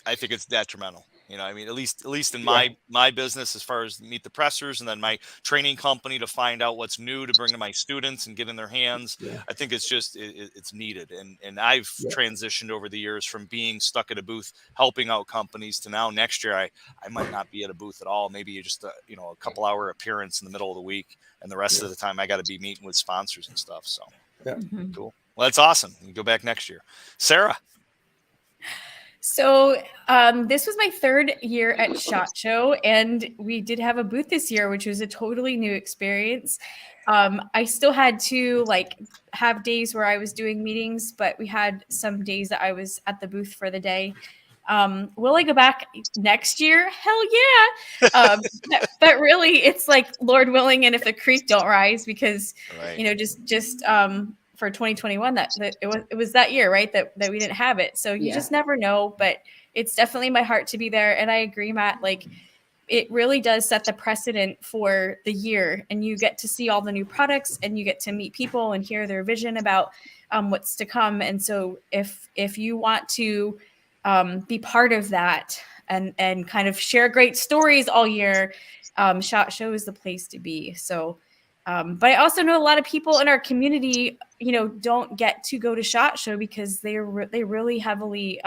I think it's detrimental. I mean, at least in my business, as far as meet the pressers and then my training company to find out what's new to bring to my students and get in their hands. I think it's just it's needed. And I've transitioned over the years from being stuck at a booth helping out companies to now next year I might not be at a booth at all. Maybe just a couple hour appearance in the middle of the week, and the rest of the time I got to be meeting with sponsors and stuff. So cool. Well, that's awesome. You go back next year, Sarah.
So this was my third year at SHOT Show, and we did have a booth this year, which was a totally new experience. I still had to like have days where I was doing meetings, but we had some days that I was at the booth for the day. Will I go back next year? Hell yeah. But really it's like Lord willing, and if the creek don't rise, because you know, just for 2021 that it was that year, right, that we didn't have it. So you just never know, but it's definitely my heart to be there. And I agree, Matt, like it really does set the precedent for the year, and you get to see all the new products, and you get to meet people and hear their vision about what's to come. And so if you want to be part of that and kind of share great stories all year, SHOT Show is the place to be. So but I also know a lot of people in our community, you know, don't get to go to SHOT Show because they really heavily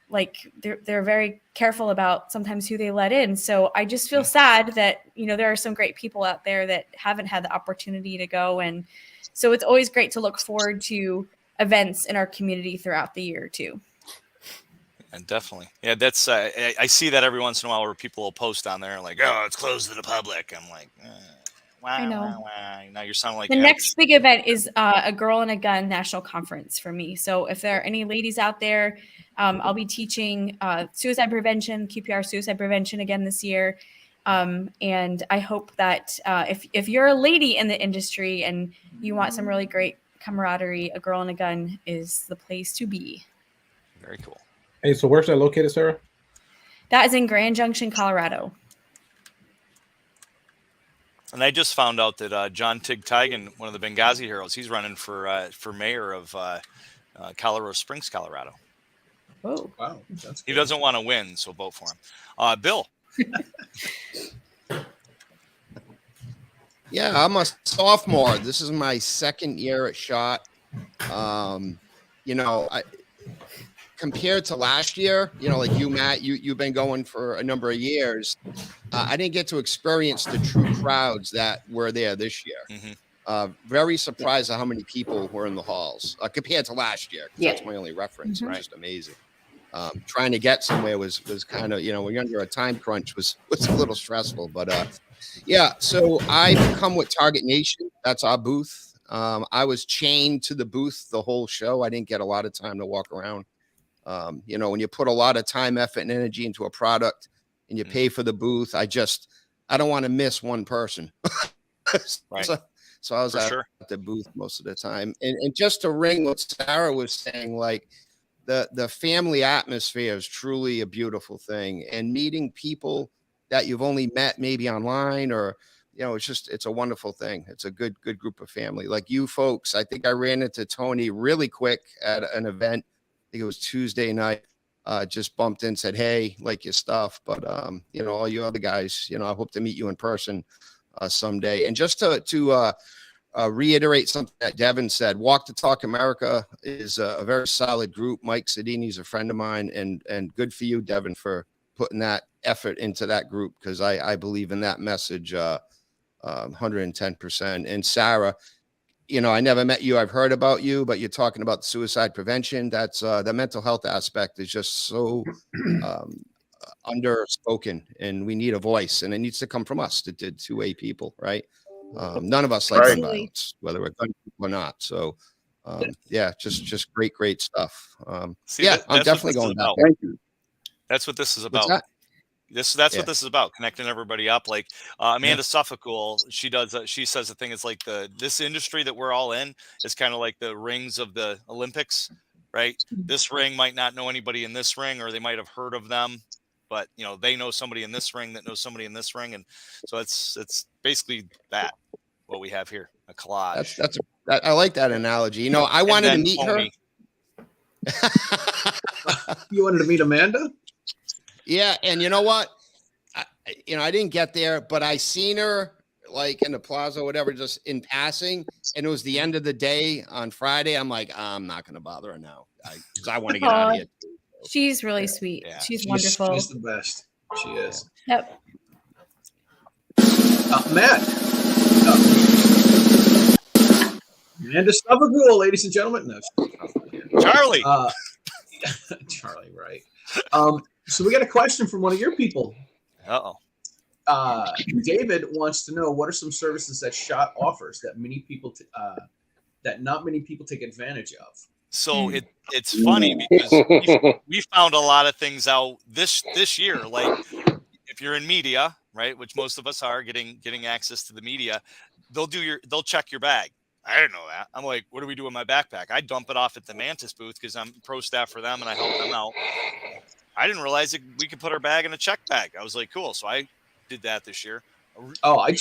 like they're very careful about sometimes who they let in. So I just feel sad that, you know, there are some great people out there that haven't had the opportunity to go. And so it's always great to look forward to events in our community throughout the year too.
And definitely. Yeah, that's I see that every once in a while where people will post on there like, oh, it's closed to the public. I'm like,
I know.
Now you're sounding like
the next big event is a Girl and a Gun national conference for me. So if there are any ladies out there, I'll be teaching suicide prevention, QPR suicide prevention again this year. And I hope that if you're a lady in the industry and you want some really great camaraderie, a Girl and a Gun is the place to be.
Very cool.
Hey, so where's that located, Sarah? That
is in Grand Junction, Colorado.
And I just found out that John Tig Tigan, one of the Benghazi heroes, he's running for mayor of Colorado Springs, Colorado.
Oh,
wow. That's
he doesn't want to win, so vote for him. Bill.
Yeah, I'm a sophomore. This is my second year at SHOT. You know, compared to last year, you know, like you, Matt, you've been going for a number of years. I didn't get to experience the true crowds that were there this year. Mm-hmm. Very surprised at how many people were in the halls compared to last year. That's my only reference. Mm-hmm. Just amazing. Trying to get somewhere was kind of, you know, when you're under a time crunch was a little stressful, but yeah. So I come with Target Nation. That's our booth. I was chained to the booth the whole show. I didn't get a lot of time to walk around. You know, when you put a lot of time, effort, and energy into a product and you pay for the booth, I don't want to miss one person.
Right.
So I was at the booth most of the time. And just to ring what Sarah was saying, like the family atmosphere is truly a beautiful thing. And meeting people that you've only met maybe online or, you know, it's a wonderful thing. It's a good group of family. Like you folks, I think I ran into Tony really quick at an event. I think it was Tuesday night. Just bumped in, said, hey, like your stuff. But, you know, all you other guys, you know, I hope to meet you in person someday. And just to reiterate something that Devin said, Walk the Talk America is a very solid group. Mike Sedini's a friend of mine, and good for you, Devin, for putting that effort into that group, because I believe in that message 110%. And Sarah, you know, I never met you. I've heard about you, but you're talking about suicide prevention. That's the mental health aspect is just so underspoken, and we need a voice, and it needs to come from us, the 2A people, right? None of us like gun violence, whether we're gun people or not. So, yeah, just great stuff.
See,
yeah, I'm definitely going back.
Thank you. That's what this is about. That's what this is about, connecting everybody up. Like Amanda Suffolk, she says the thing is like this industry that we're all in is kind of like the rings of the Olympics, right? This ring might not know anybody in this ring, or they might have heard of them, but you know, they know somebody in this ring that knows somebody in this ring. And so it's basically that what we have here, a collage.
I like that analogy. You know, I wanted to meet her.
You wanted to meet Amanda?
Yeah, and you know what? I didn't get there, but I seen her like in the plaza or whatever, just in passing, and it was the end of the day on Friday. I'm like, I'm not going to bother her now because I want to get out of here.
She's really sweet. Yeah. She's wonderful.
She's the best. She is.
Yep.
Matt. Amanda Stubbergool, ladies and gentlemen. No,
Charlie.
Charlie, right. So we got a question from one of your people.
Uh-oh.
David wants to know what are some services that SHOT offers that that not many people take advantage of.
So it's funny because we found a lot of things out this year. Like if you're in media, right, which most of us are getting access to the media, they'll check your bag. I didn't know that. I'm like, what do we do with my backpack? I dump it off at the Mantis booth because I'm pro staff for them and I help them out. I didn't realize that we could put our bag in a check bag. I was like, cool. So I did that this year.
Oh, I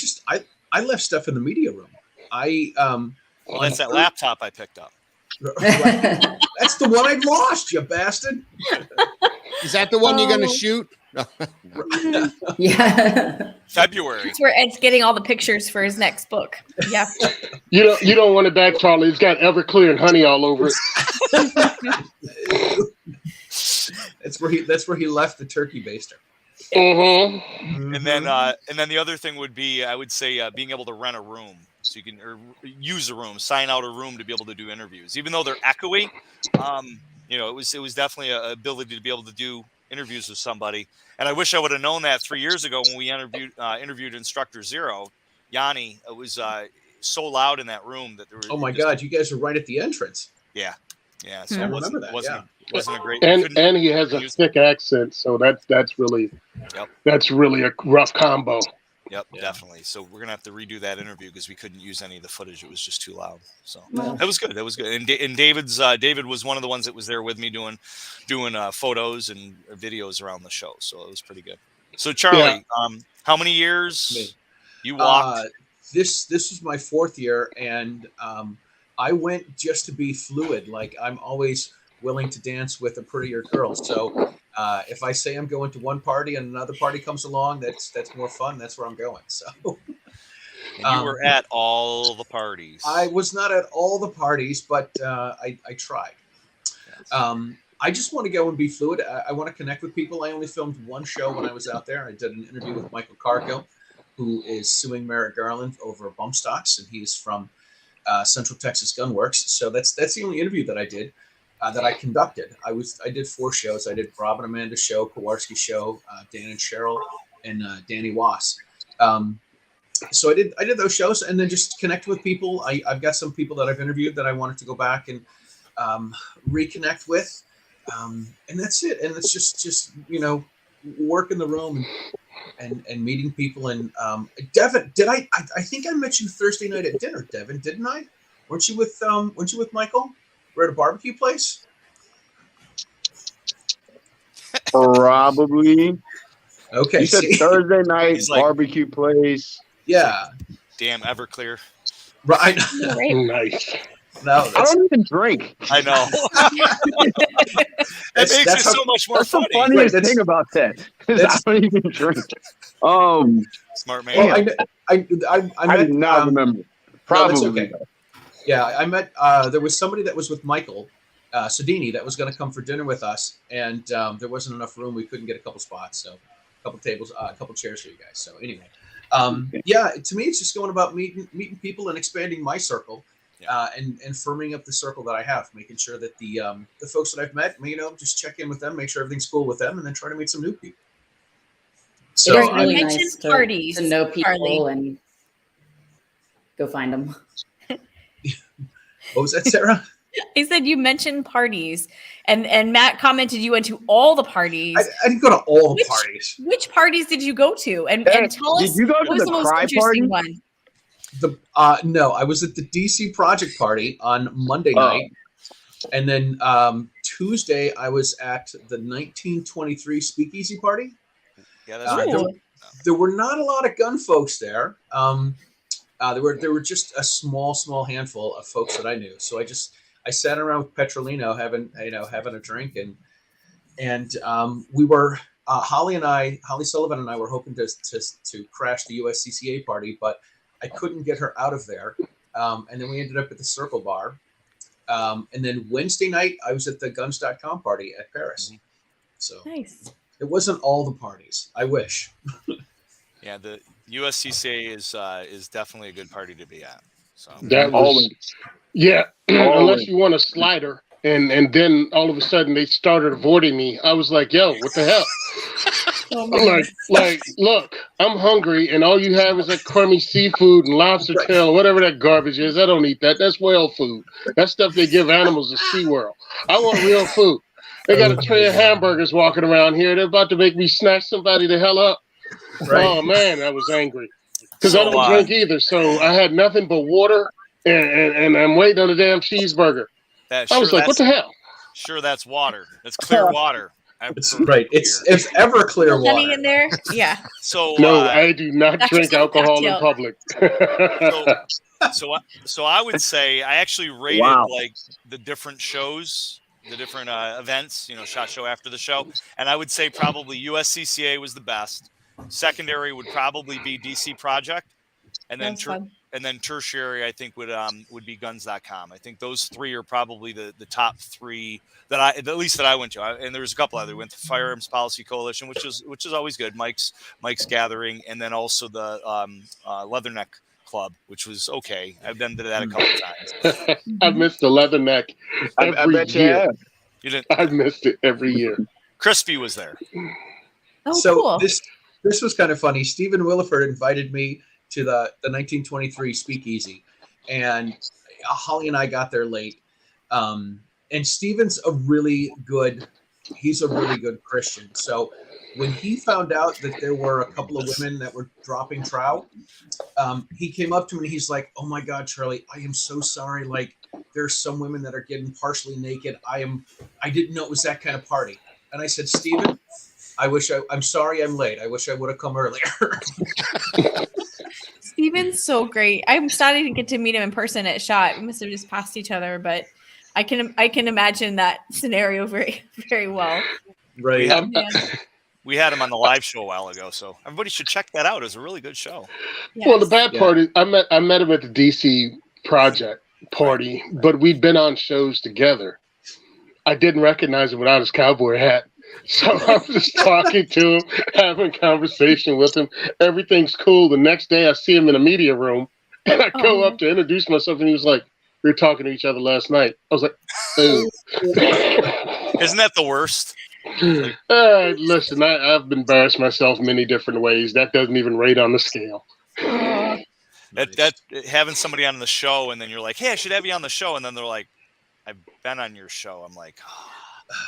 left stuff in the media room.
Well, that's that laptop I picked up.
That's the one I lost, you bastard.
Is that the one you're going to shoot?
Yeah.
February.
That's where Ed's getting all the pictures for his next book. Yeah.
You don't want it back, Charlie. It's got Everclear and honey all over it.
That's where he left the turkey baster.
Mm-hmm.
And then the other thing would be, I would say, being able to rent a room, so you can or use a room, sign out a room to be able to do interviews, even though they're echoey. It was definitely an ability to be able to do interviews with somebody. And I wish I would have known that 3 years ago when we interviewed Instructor Zero, Yanni. It was so loud in that room that there was.
Oh my God, you guys are right at the entrance.
Yeah. So
I remember that.
Wasn't a great.
And he has a thick accent, so that's really a rough combo.
Yep, definitely. So we're gonna have to redo that interview because we couldn't use any of the footage; it was just too loud. So that was good. And David was one of the ones that was there with me doing photos and videos around the show. So it was pretty good. So Charlie, how many years you walked?
This was my 4th year, and I went just to be fluid. Like I'm always willing to dance with a prettier girl. So if I say I'm going to one party and another party comes along, that's more fun. That's where I'm going. So
you were at all the parties.
I was not at all the parties, but I tried. I just want to go and be fluid. I want to connect with people. I only filmed one show when I was out there. I did an interview with Michael Cargill, who is suing Merrick Garland over bump stocks, and he's from Central Texas Gunworks. So that's the only interview that I did. That I conducted. I did 4 shows. I did Rob and Amanda's show, Kowalski show, Dan and Cheryl, and Danny Wass. So I did those shows and then just connect with people. I've got some people that I've interviewed that I wanted to go back and reconnect with, and that's it. And it's just work in the room and meeting people. And Devin, I think I met you Thursday night at dinner, Devin, didn't I? Weren't you with Michael? We're at a barbecue place?
Probably.
Okay.
You said Thursday night barbecue place.
Yeah.
Damn Everclear.
Right.
Nice.
No,
I don't even drink.
I know. That makes it so much more funny.
That's the funniest thing about that. I don't even drink.
Smart man.
Well, I
did not remember. Probably.
No, that's okay. Yeah, I met. There was somebody that was with Michael Sedini that was going to come for dinner with us, and there wasn't enough room. We couldn't get a couple spots, so a couple tables, a couple chairs for you guys. So anyway, to me, it's just going about meeting people and expanding my circle, and firming up the circle that I have, making sure that the folks that I've met, just check in with them, make sure everything's cool with them, and then try to meet some new people.
So it's really
you
nice
mentioned parties,
to know people
Charlie.
and go find them.
What was that, Sarah?
I said you mentioned parties, and Matt commented you went to all the parties.
I didn't go to all the parties.
Which parties did you go to? And tell us,
did you go
what
to
was
the
the most
cry
interesting
party?
one?
No, I was at the DC Project Party on Monday night, and then Tuesday I was at the 1923 Speakeasy Party.
Yeah, that's
there were not a lot of gun folks there. There were just a small handful of folks that I knew. So I sat around with Petrolino having a drink, and we were Holly Sullivan and I were hoping to crash the USCCA party, but I couldn't get her out of there. And then we ended up at the Circle Bar. And then Wednesday night I was at the Guns.com party at Paris. So
Nice.
It wasn't all the parties. I wish.
Yeah, the USCCA is definitely a good party to be at. So
unless you want a slider, and then all of a sudden they started avoiding me. I was like, "Yo, what the hell?" Like, look, I'm hungry, and all you have is that crummy seafood and lobster tail, whatever that garbage is. I don't eat that. That's whale food. That's stuff they give animals at SeaWorld. I want real food. They got a tray of hamburgers walking around here. They're about to make me snatch somebody the hell up. Right. Oh, man, I was angry. Because I don't drink either, so I had nothing but water, and I'm waiting on a damn cheeseburger. I was like, what the hell?
Sure, that's water. That's clear water.
It's ever clear water.
Honey in there? Yeah.
So
no, I do not drink alcohol in public.
So I would say I actually rated like the different shows, the different events, SHOT Show after the show, and I would say probably USCCA was the best. Secondary would probably be DC Project, and then tertiary I think would be guns.com. I think those three are probably the top three that I went to. And there was a couple other. We went to Firearms Policy Coalition, which is always good. Mike's gathering, and then also the Leatherneck Club, which was okay. I've been to that a couple times.
I've missed the Leatherneck every year.
You didn't?
I've missed it every year.
Crispy was there.
Oh, so cool.
This was kind of funny. Stephen Williford invited me to the 1923 Speakeasy, and Holly and I got there late. And Stephen's a really good Christian. So when he found out that there were a couple of women that were dropping trout, he came up to me and he's like, "Oh my God, Charlie, I am so sorry. Like, there's some women that are getting partially naked. I didn't know it was that kind of party." And I said, "Stephen, I'm sorry I'm late. I wish I would have come earlier."
Steven's so great. I'm starting to get to meet him in person at SHOT. We must have just passed each other, but I can imagine that scenario very, very well.
Right.
We had him on the live show a while ago, so everybody should check that out. It was a really good show.
Yes.
Well, the bad part is I met him at the DC Project party, but we'd been on shows together. I didn't recognize him without his cowboy hat. So I'm just talking to him, having conversation with him. Everything's cool. The next day I see him in a media room, and I go up to introduce myself, and he was like, "We were talking to each other last night." I was like, "Ooh."
Isn't that the worst?
Listen, I've embarrassed myself many different ways. That doesn't even rate on the scale.
That having somebody on the show, and then you're like, "Hey, I should have you on the show," and then they're like, "I've been on your show." I'm like, oh.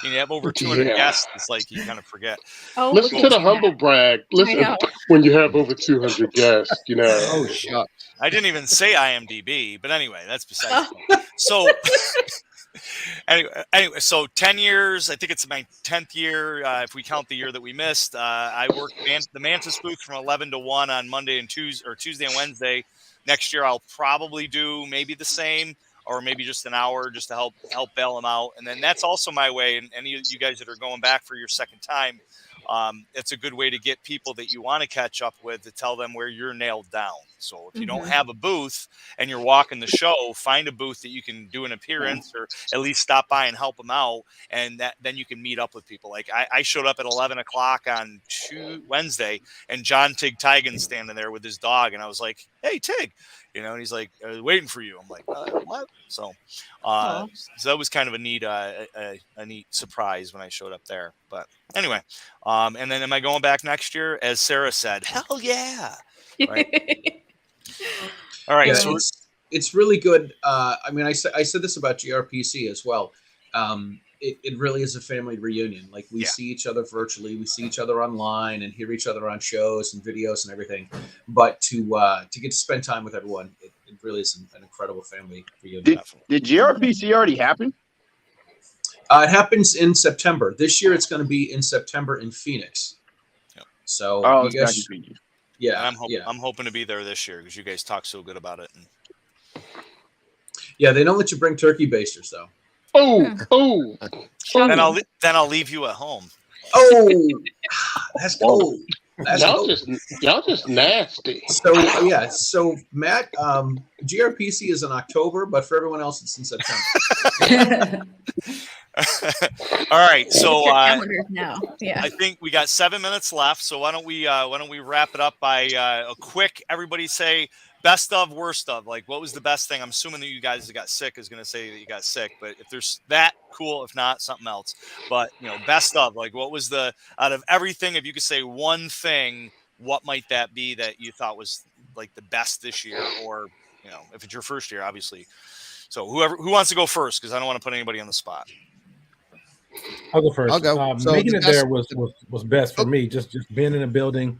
You have over 200 guests. It's like you kind of forget.
Listen to the humble brag. Listen when you have over 200 guests.
Oh, shucks.
I didn't even say IMDb, but anyway, that's besides. So anyway, so 10 years. I think it's my 10th year if we count the year that we missed. I worked the Mantis booth from 11 to 1 on Monday and Tuesday and Wednesday. Next year, I'll probably do maybe the same, or maybe just an hour just to help bail them out. And then that's also my way. And any of you guys that are going back for your second time, it's a good way to get people that you want to catch up with to tell them where you're nailed down. So if you don't have a booth and you're walking the show, find a booth that you can do an appearance or at least stop by and help them out. And then you can meet up with people. Like I showed up at 11 o'clock on Wednesday, and John Tig Tigan's standing there with his dog. And I was like, "Hey, Tig." And he's like, "I was waiting for you." I'm like, "What?" So that was kind of a neat surprise when I showed up there. But anyway, and then am I going back next year? As Sarah said, hell yeah. Right? All right.
Yeah,
so
it's really good. I mean, I said this about GRPC as well. It really is a family reunion. Like we see each other virtually, we see each other online, and hear each other on shows and videos and everything. But to get to spend time with everyone, it really is an incredible family reunion.
Did GRPC already happen?
It happens in September. This year, it's going to be in September in Phoenix. Yep. So you guys,
I'm hoping to be there this year because you guys talk so good about it.
Yeah, they don't let you bring turkey basters though.
Oh.
Then I'll leave you at home.
Oh, that's cold.
Y'all just nasty.
So Matt, GRPC is in October, but for everyone else, it's in September.
All right, so
now. Yeah.
I think we got 7 minutes left. So why don't we wrap it up by a quick? Everybody say best of, worst of. Like, what was the best thing? I'm assuming that you guys that got sick is going to say that you got sick, but if there's that, cool. If not, something else. But best of, like, what was the out of everything? If you could say one thing, what might that be that you thought was like the best this year, or if it's your first year, obviously. So who wants to go first? Because I don't want to put anybody on the spot.
I'll go first.
I'll go.
Making it there was best for me. Just being in a building.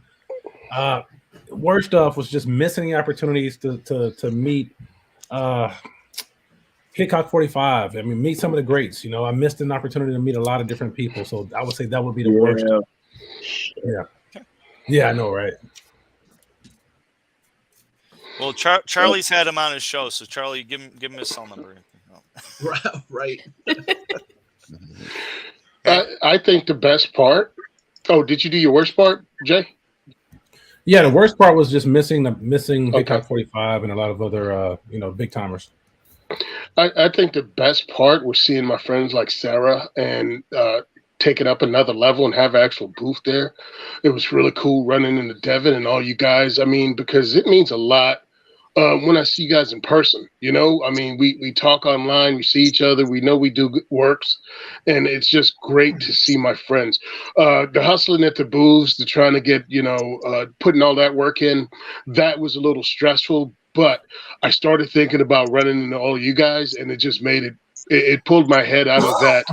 Worst stuff was just missing the opportunities to meet Hitchcock 45. I mean, meet some of the greats. I missed an opportunity to meet a lot of different people. So I would say that would be the worst. Yeah, I know, right?
Well, Charlie's had him on his show, so Charlie, give him his cell number.
Right.
I think the best part. Oh, did you do your worst part, Jay?
Yeah, the worst part was just missing Hitchcock 45 and a lot of other big timers.
I think the best part was seeing my friends like Sarah and take it up another level and have an actual booth there. It was really cool running into Devin and all you guys. I mean, because it means a lot when I see you guys in person. I mean, we talk online, we see each other, we know we do good works, and it's just great to see my friends. The hustling at the booths, the trying to get, putting all that work in, that was a little stressful, but I started thinking about running into all you guys, and it just made it pulled my head out of that.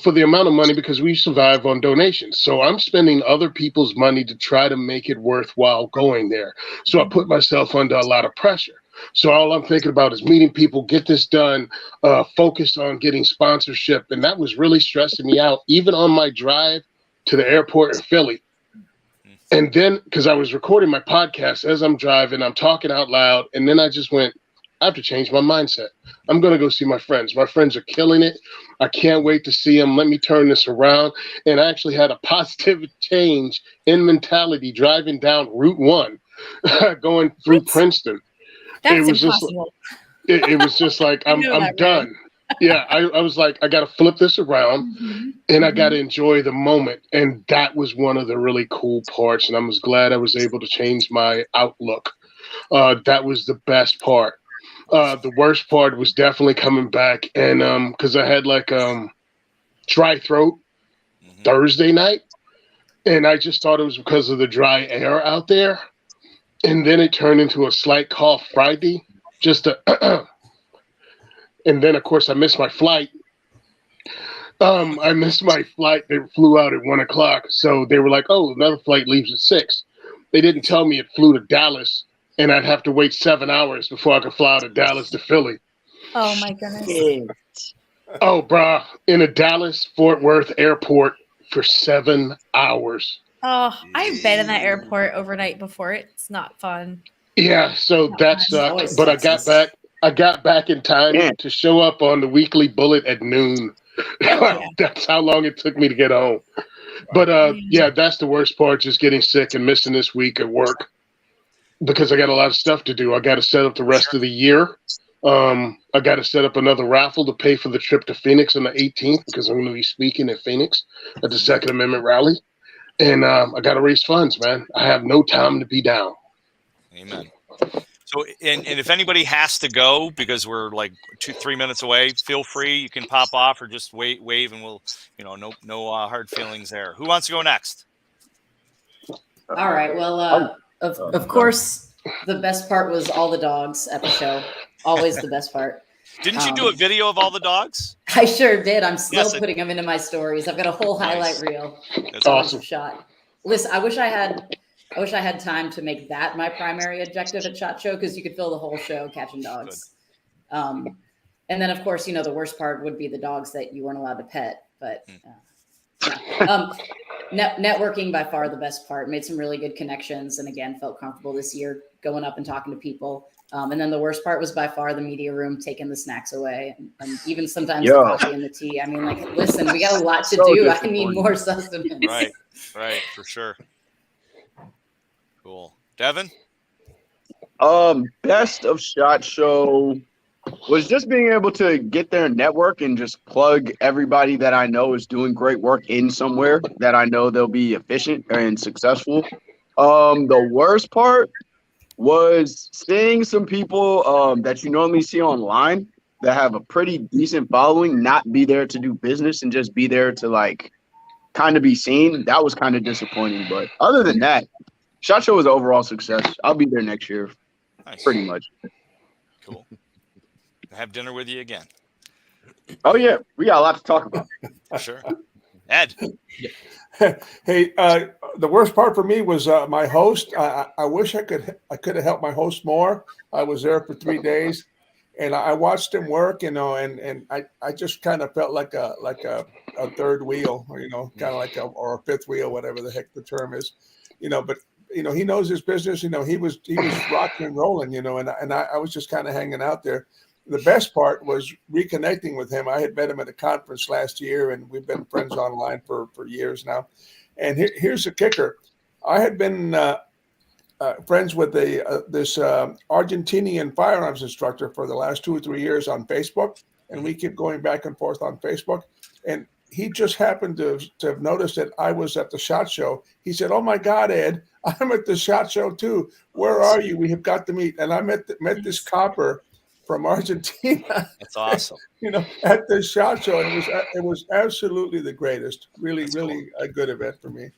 For the amount of money, because we survive on donations. So I'm spending other people's money to try to make it worthwhile going there. So I put myself under a lot of pressure. So all I'm thinking about is meeting people, get this done, focus on getting sponsorship. And that was really stressing me out, even on my drive to the airport in Philly. And then, because I was recording my podcast as I'm driving, I'm talking out loud. And then I just went, I have to change my mindset. I'm going to go see my friends. My friends are killing it. I can't wait to see them. Let me turn this around. And I actually had a positive change in mentality driving down Route 1, going through Princeton.
That's impossible.
It was just like, I'm done. Yeah, I was like, I got to flip this around and I got to enjoy the moment. And that was one of the really cool parts. And I was glad I was able to change my outlook. That was the best part. The worst part was definitely coming back, and because I had dry throat Thursday night, and I just thought it was because of the dry air out there, and then it turned into a slight cough Friday, and then of course I missed my flight. I missed my flight. They flew out at 1:00, so they were like, "Oh, another flight leaves at 6." They didn't tell me it flew to Dallas. And I'd have to wait 7 hours before I could fly out of Dallas to Philly.
Oh, my goodness.
Oh, brah. In a Dallas-Fort Worth airport for 7 hours.
Oh, I've been in that airport overnight before. It's not fun.
Yeah, so that sucked. But I got back in time to show up on the weekly bullet at noon. That's how long it took me to get home. But that's the worst part, just getting sick and missing this week at work. Because I got a lot of stuff to do. I got to set up the rest of the year. I got to set up another raffle to pay for the trip to Phoenix on the 18th because I'm going to be speaking in Phoenix at the Second Amendment rally. And I got to raise funds, man. I have no time to be down.
Amen. So, and if anybody has to go because we're like 2-3 minutes away, feel free. You can pop off or just wave, and we'll, no hard feelings there. Who wants to go next?
All right. Well, Of course, the best part was all the dogs at the show. Always the best part.
Didn't you do a video of all the dogs?
I sure did. I'm still putting them into my stories. I've got a whole highlight reel.
That's awesome.
Shot. Listen, I wish I had time to make that my primary objective at SHOT Show because you could fill the whole show catching dogs. And then, of course, the worst part would be the dogs that you weren't allowed to pet. But networking by far the best part. Made some really good connections, and again felt comfortable this year going up and talking to people. And then the worst part was by far the media room taking the snacks away, and even sometimes the coffee and the tea. I mean, listen, we got a lot to do. I need more sustenance.
Right, for sure. Cool, Devin.
Best of SHOT Show. was just being able to get their network and just plug everybody that I know is doing great work in somewhere that I know they'll be efficient and successful. The worst part was seeing some people that you normally see online that have a pretty decent following not be there to do business and just be there to like kind of be seen. That was kind of disappointing. But other than that, SHOT Show was an overall success. I'll be there next year. Nice. Pretty much.
Cool. Have dinner with you again.
Oh yeah, we got a lot to talk about.
Sure. Ed.
Hey, the worst part for me was my host. I wish I could have helped my host more. I was there for 3 days, and I watched him work, and I just kind of felt like a third wheel, or kind of like or a fifth wheel, whatever the heck the term is, But he knows his business. He was rocking and rolling, and I was just kind of hanging out there. The best part was reconnecting with him. I had met him at a conference last year, and we've been friends online for years now. And here's the kicker. I had been friends with this Argentinian firearms instructor for the last 2 or 3 years on Facebook, and we keep going back and forth on Facebook. And he just happened to have noticed that I was at the SHOT Show. He said, "Oh my God, Ed, I'm at the SHOT Show too. Where are you? We have got to meet." And I met this copper from Argentina.
That's awesome.
At the SHOT Show, and it was absolutely the greatest. Really,
That's
really
cool.
a good event for me.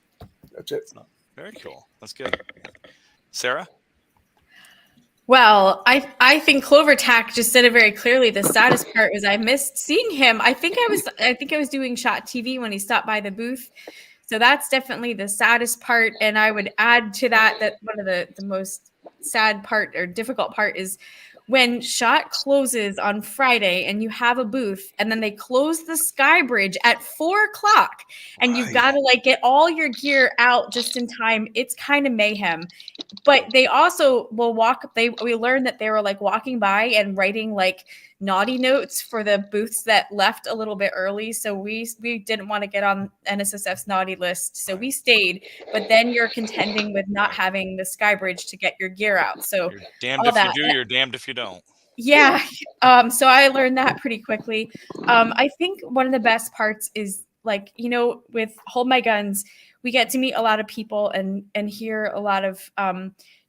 That's it.
Very cool. That's good. Sarah?
Well, I think Clover Tack just said it very clearly. The saddest part was I missed seeing him. I think I was doing SHOT TV when he stopped by the booth. So that's definitely the saddest part. And I would add to that one of the most sad part or difficult part is when SHOT closes on Friday and you have a booth and then they close the Sky Bridge at 4:00 and you've got to get all your gear out just in time. It's kind of mayhem. But they also will we learned that they were walking by and writing naughty notes for the booths that left a little bit early. So we didn't want to get on NSSF's naughty list. So we stayed, but then you're contending with not having the Sky Bridge to get your gear out. So
you're damned if you do, you're damned if you don't.
Yeah. So I learned that pretty quickly. I think one of the best parts is with Hold My Guns, we get to meet a lot of people and hear a lot of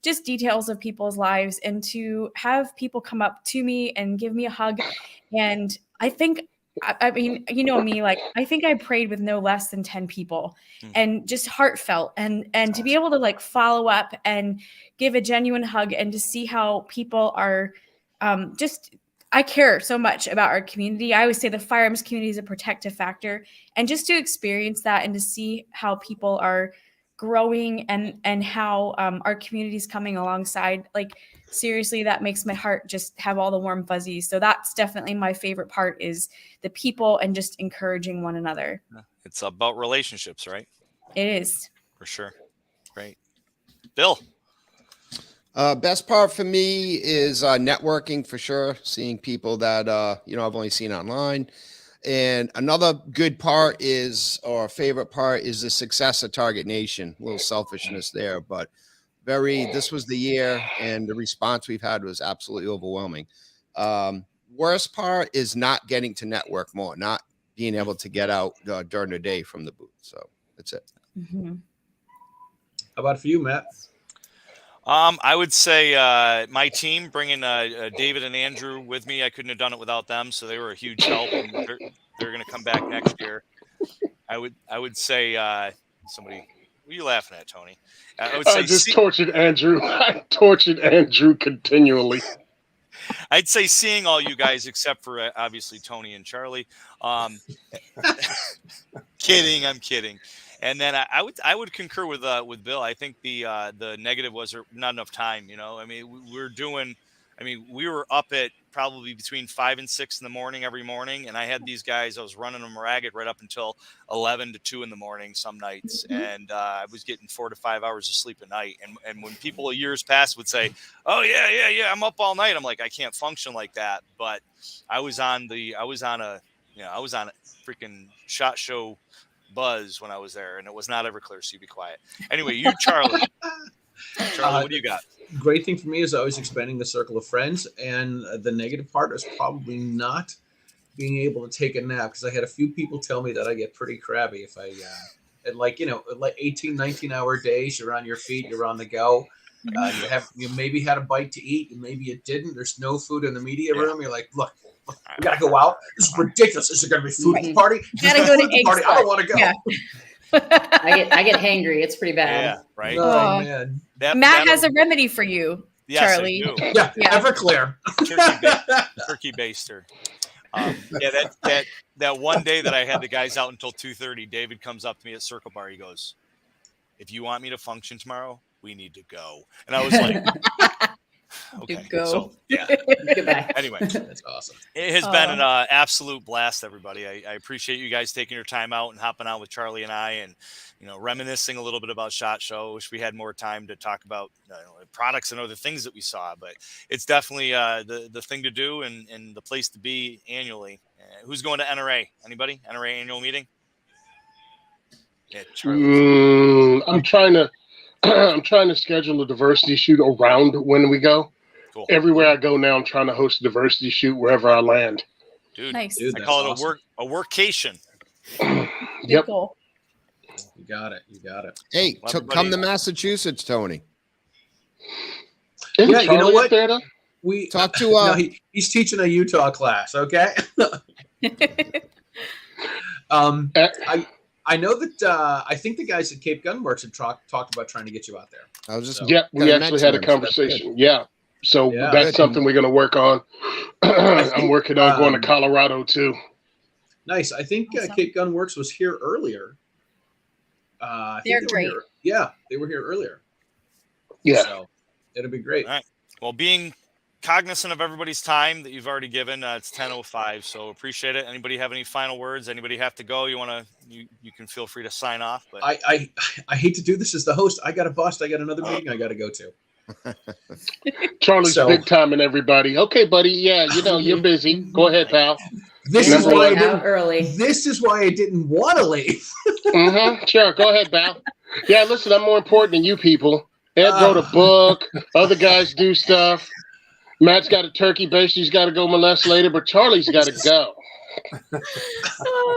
just details of people's lives, and to have people come up to me and give me a hug. And I think, I mean, me, I think I prayed with no less than 10 people and just heartfelt and to be able to follow up and give a genuine hug and to see how people are I care so much about our community. I always say the firearms community is a protective factor, and just to experience that and to see how people are growing and how our community is coming alongside, seriously, that makes my heart just have all the warm fuzzies. So that's definitely my favorite part, is the people and just encouraging one another.
It's about relationships, right?
It is.
For sure. Great. Bill?
Best part for me is networking, for sure. Seeing people that I've only seen online, and another good part or favorite part is the success of Target Nation. A little selfishness there, but this was the year, and the response we've had was absolutely overwhelming. Worst part is not getting to network more, not being able to get out during the day from the booth. So that's it.
Mm-hmm.
How about for you, Matt?
I would say my team, bringing David and Andrew with me. I couldn't have done it without them, so they were a huge help, and they're going to come back next year. I would say somebody. What are you laughing at, Tony? I would say
tortured Andrew. I tortured Andrew continually.
I'd say seeing all you guys except for obviously Tony and Charlie. Kidding, I'm kidding. And then I would concur with Bill. I think the negative was not enough time. I mean, we were up at probably between 5 and 6 in the morning every morning, and I had these guys. I was running them ragged right up until 11 to 2 in the morning some nights, and I was getting 4 to 5 hours of sleep a night. And when people years past would say, "Oh yeah, I'm up all night," I'm like, I can't function like that. But I was on a freaking SHOT Show buzz when I was there, and it was not Everclear, so you be quiet. Anyway, you, Charlie. Charlie, what do you got?
Great thing for me is always expanding the circle of friends, and the negative part is probably not being able to take a nap, because I had a few people tell me that I get pretty crabby if I at like 18, 19-hour days. You're on your feet, you're on the go. You maybe had a bite to eat, and maybe you didn't. There's no food in the media room. You're like, look, we gotta go out. This is ridiculous. Is there gonna be food at the party?
Gotta go to egg
party. I don't want to go.
Yeah.
I get hangry. It's pretty bad.
Yeah, right.
Oh man.
Matt has a remedy for you,
Yes,
Charlie.
I do.
Yeah, Everclear.
Turkey baster. That one day that I had the guys out until 2:30, David comes up to me at Circle Bar. He goes, "If you want me to function tomorrow, we need to go." And I was like, "Okay,
go."
So yeah.
Goodbye.
Anyway,
That's awesome.
it has been an absolute blast, everybody. I appreciate you guys taking your time out and hopping out with Charlie and I, and reminiscing a little bit about SHOT Show. Wish we had more time to talk about products and other things that we saw, but it's definitely the thing to do and the place to be annually. Who's going to NRA? Anybody? NRA annual meeting? Yeah, Charlie.
I'm trying to schedule a diversity shoot around when we go.
Cool.
Everywhere I go now, I'm trying to host a diversity shoot wherever I land.
Dude,
Nice.
I call it a workcation.
Yep.
Cool.
You got it.
Hey, come to Massachusetts, Tony.
Isn't
Yeah, you know
Charlie
what?
up there, though?
We
Talk to
no, he's teaching a Utah class. Okay. I know that I think the guys at Cape Gunworks had talked about trying to get you out there.
I was just
Yep, we actually had a conversation. Yeah. So that's something we're going to work on. I'm working on going to Colorado too.
Nice. I think
Awesome.
Cape Gunworks was here earlier.
They're great.
They were here earlier.
Yeah.
So it'll be great.
All right. Well, being cognizant of everybody's time that you've already given, it's 10:05, so appreciate it. Anybody have any final words? Anybody have to go? You can feel free to sign off. But
I hate to do this as the host. I got a bust. I got another meeting I got to go to.
Charlie's big time and everybody. Okay, buddy. Yeah, you're busy. Go ahead, pal.
This is why I didn't
early.
This is why I didn't want to leave.
Sure, go ahead, pal. Yeah, listen, I'm more important than you people. Ed wrote a book. Other guys do stuff. Matt's got a turkey base. He's got to go molest later, but Charlie's got to go.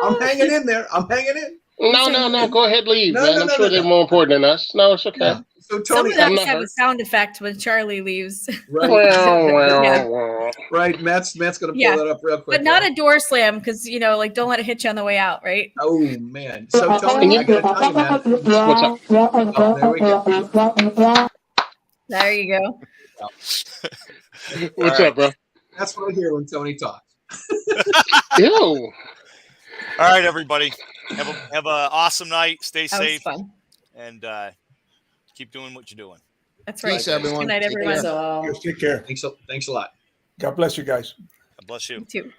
I'm hanging in there. I'm hanging in.
No. Go ahead, leave,
No,
man.
no,
I'm
no,
sure
no,
they're
no.
more important than us. No, it's okay.
Yeah. So Tony,
Some of
I'm
us
not
have a
hurt.
sound effect when Charlie leaves,
Well.
right? Matt's gonna pull that up real quick.
but not a door slam because don't let it hit you on the way out, right?
Oh man. So Tony, I gotta tell you, man.
What's up?
Oh, there we go.
There you go.
What's up, bro?
That's what I hear when Tony talks.
Ew.
all right, everybody, have a awesome night. Stay
That was
safe
fun.
and keep doing what you're doing.
That's right.
Peace, everyone.
Good night,
Take
everyone.
care.
So
Take care.
Thanks a lot.
God bless you guys.
God bless you.
You too.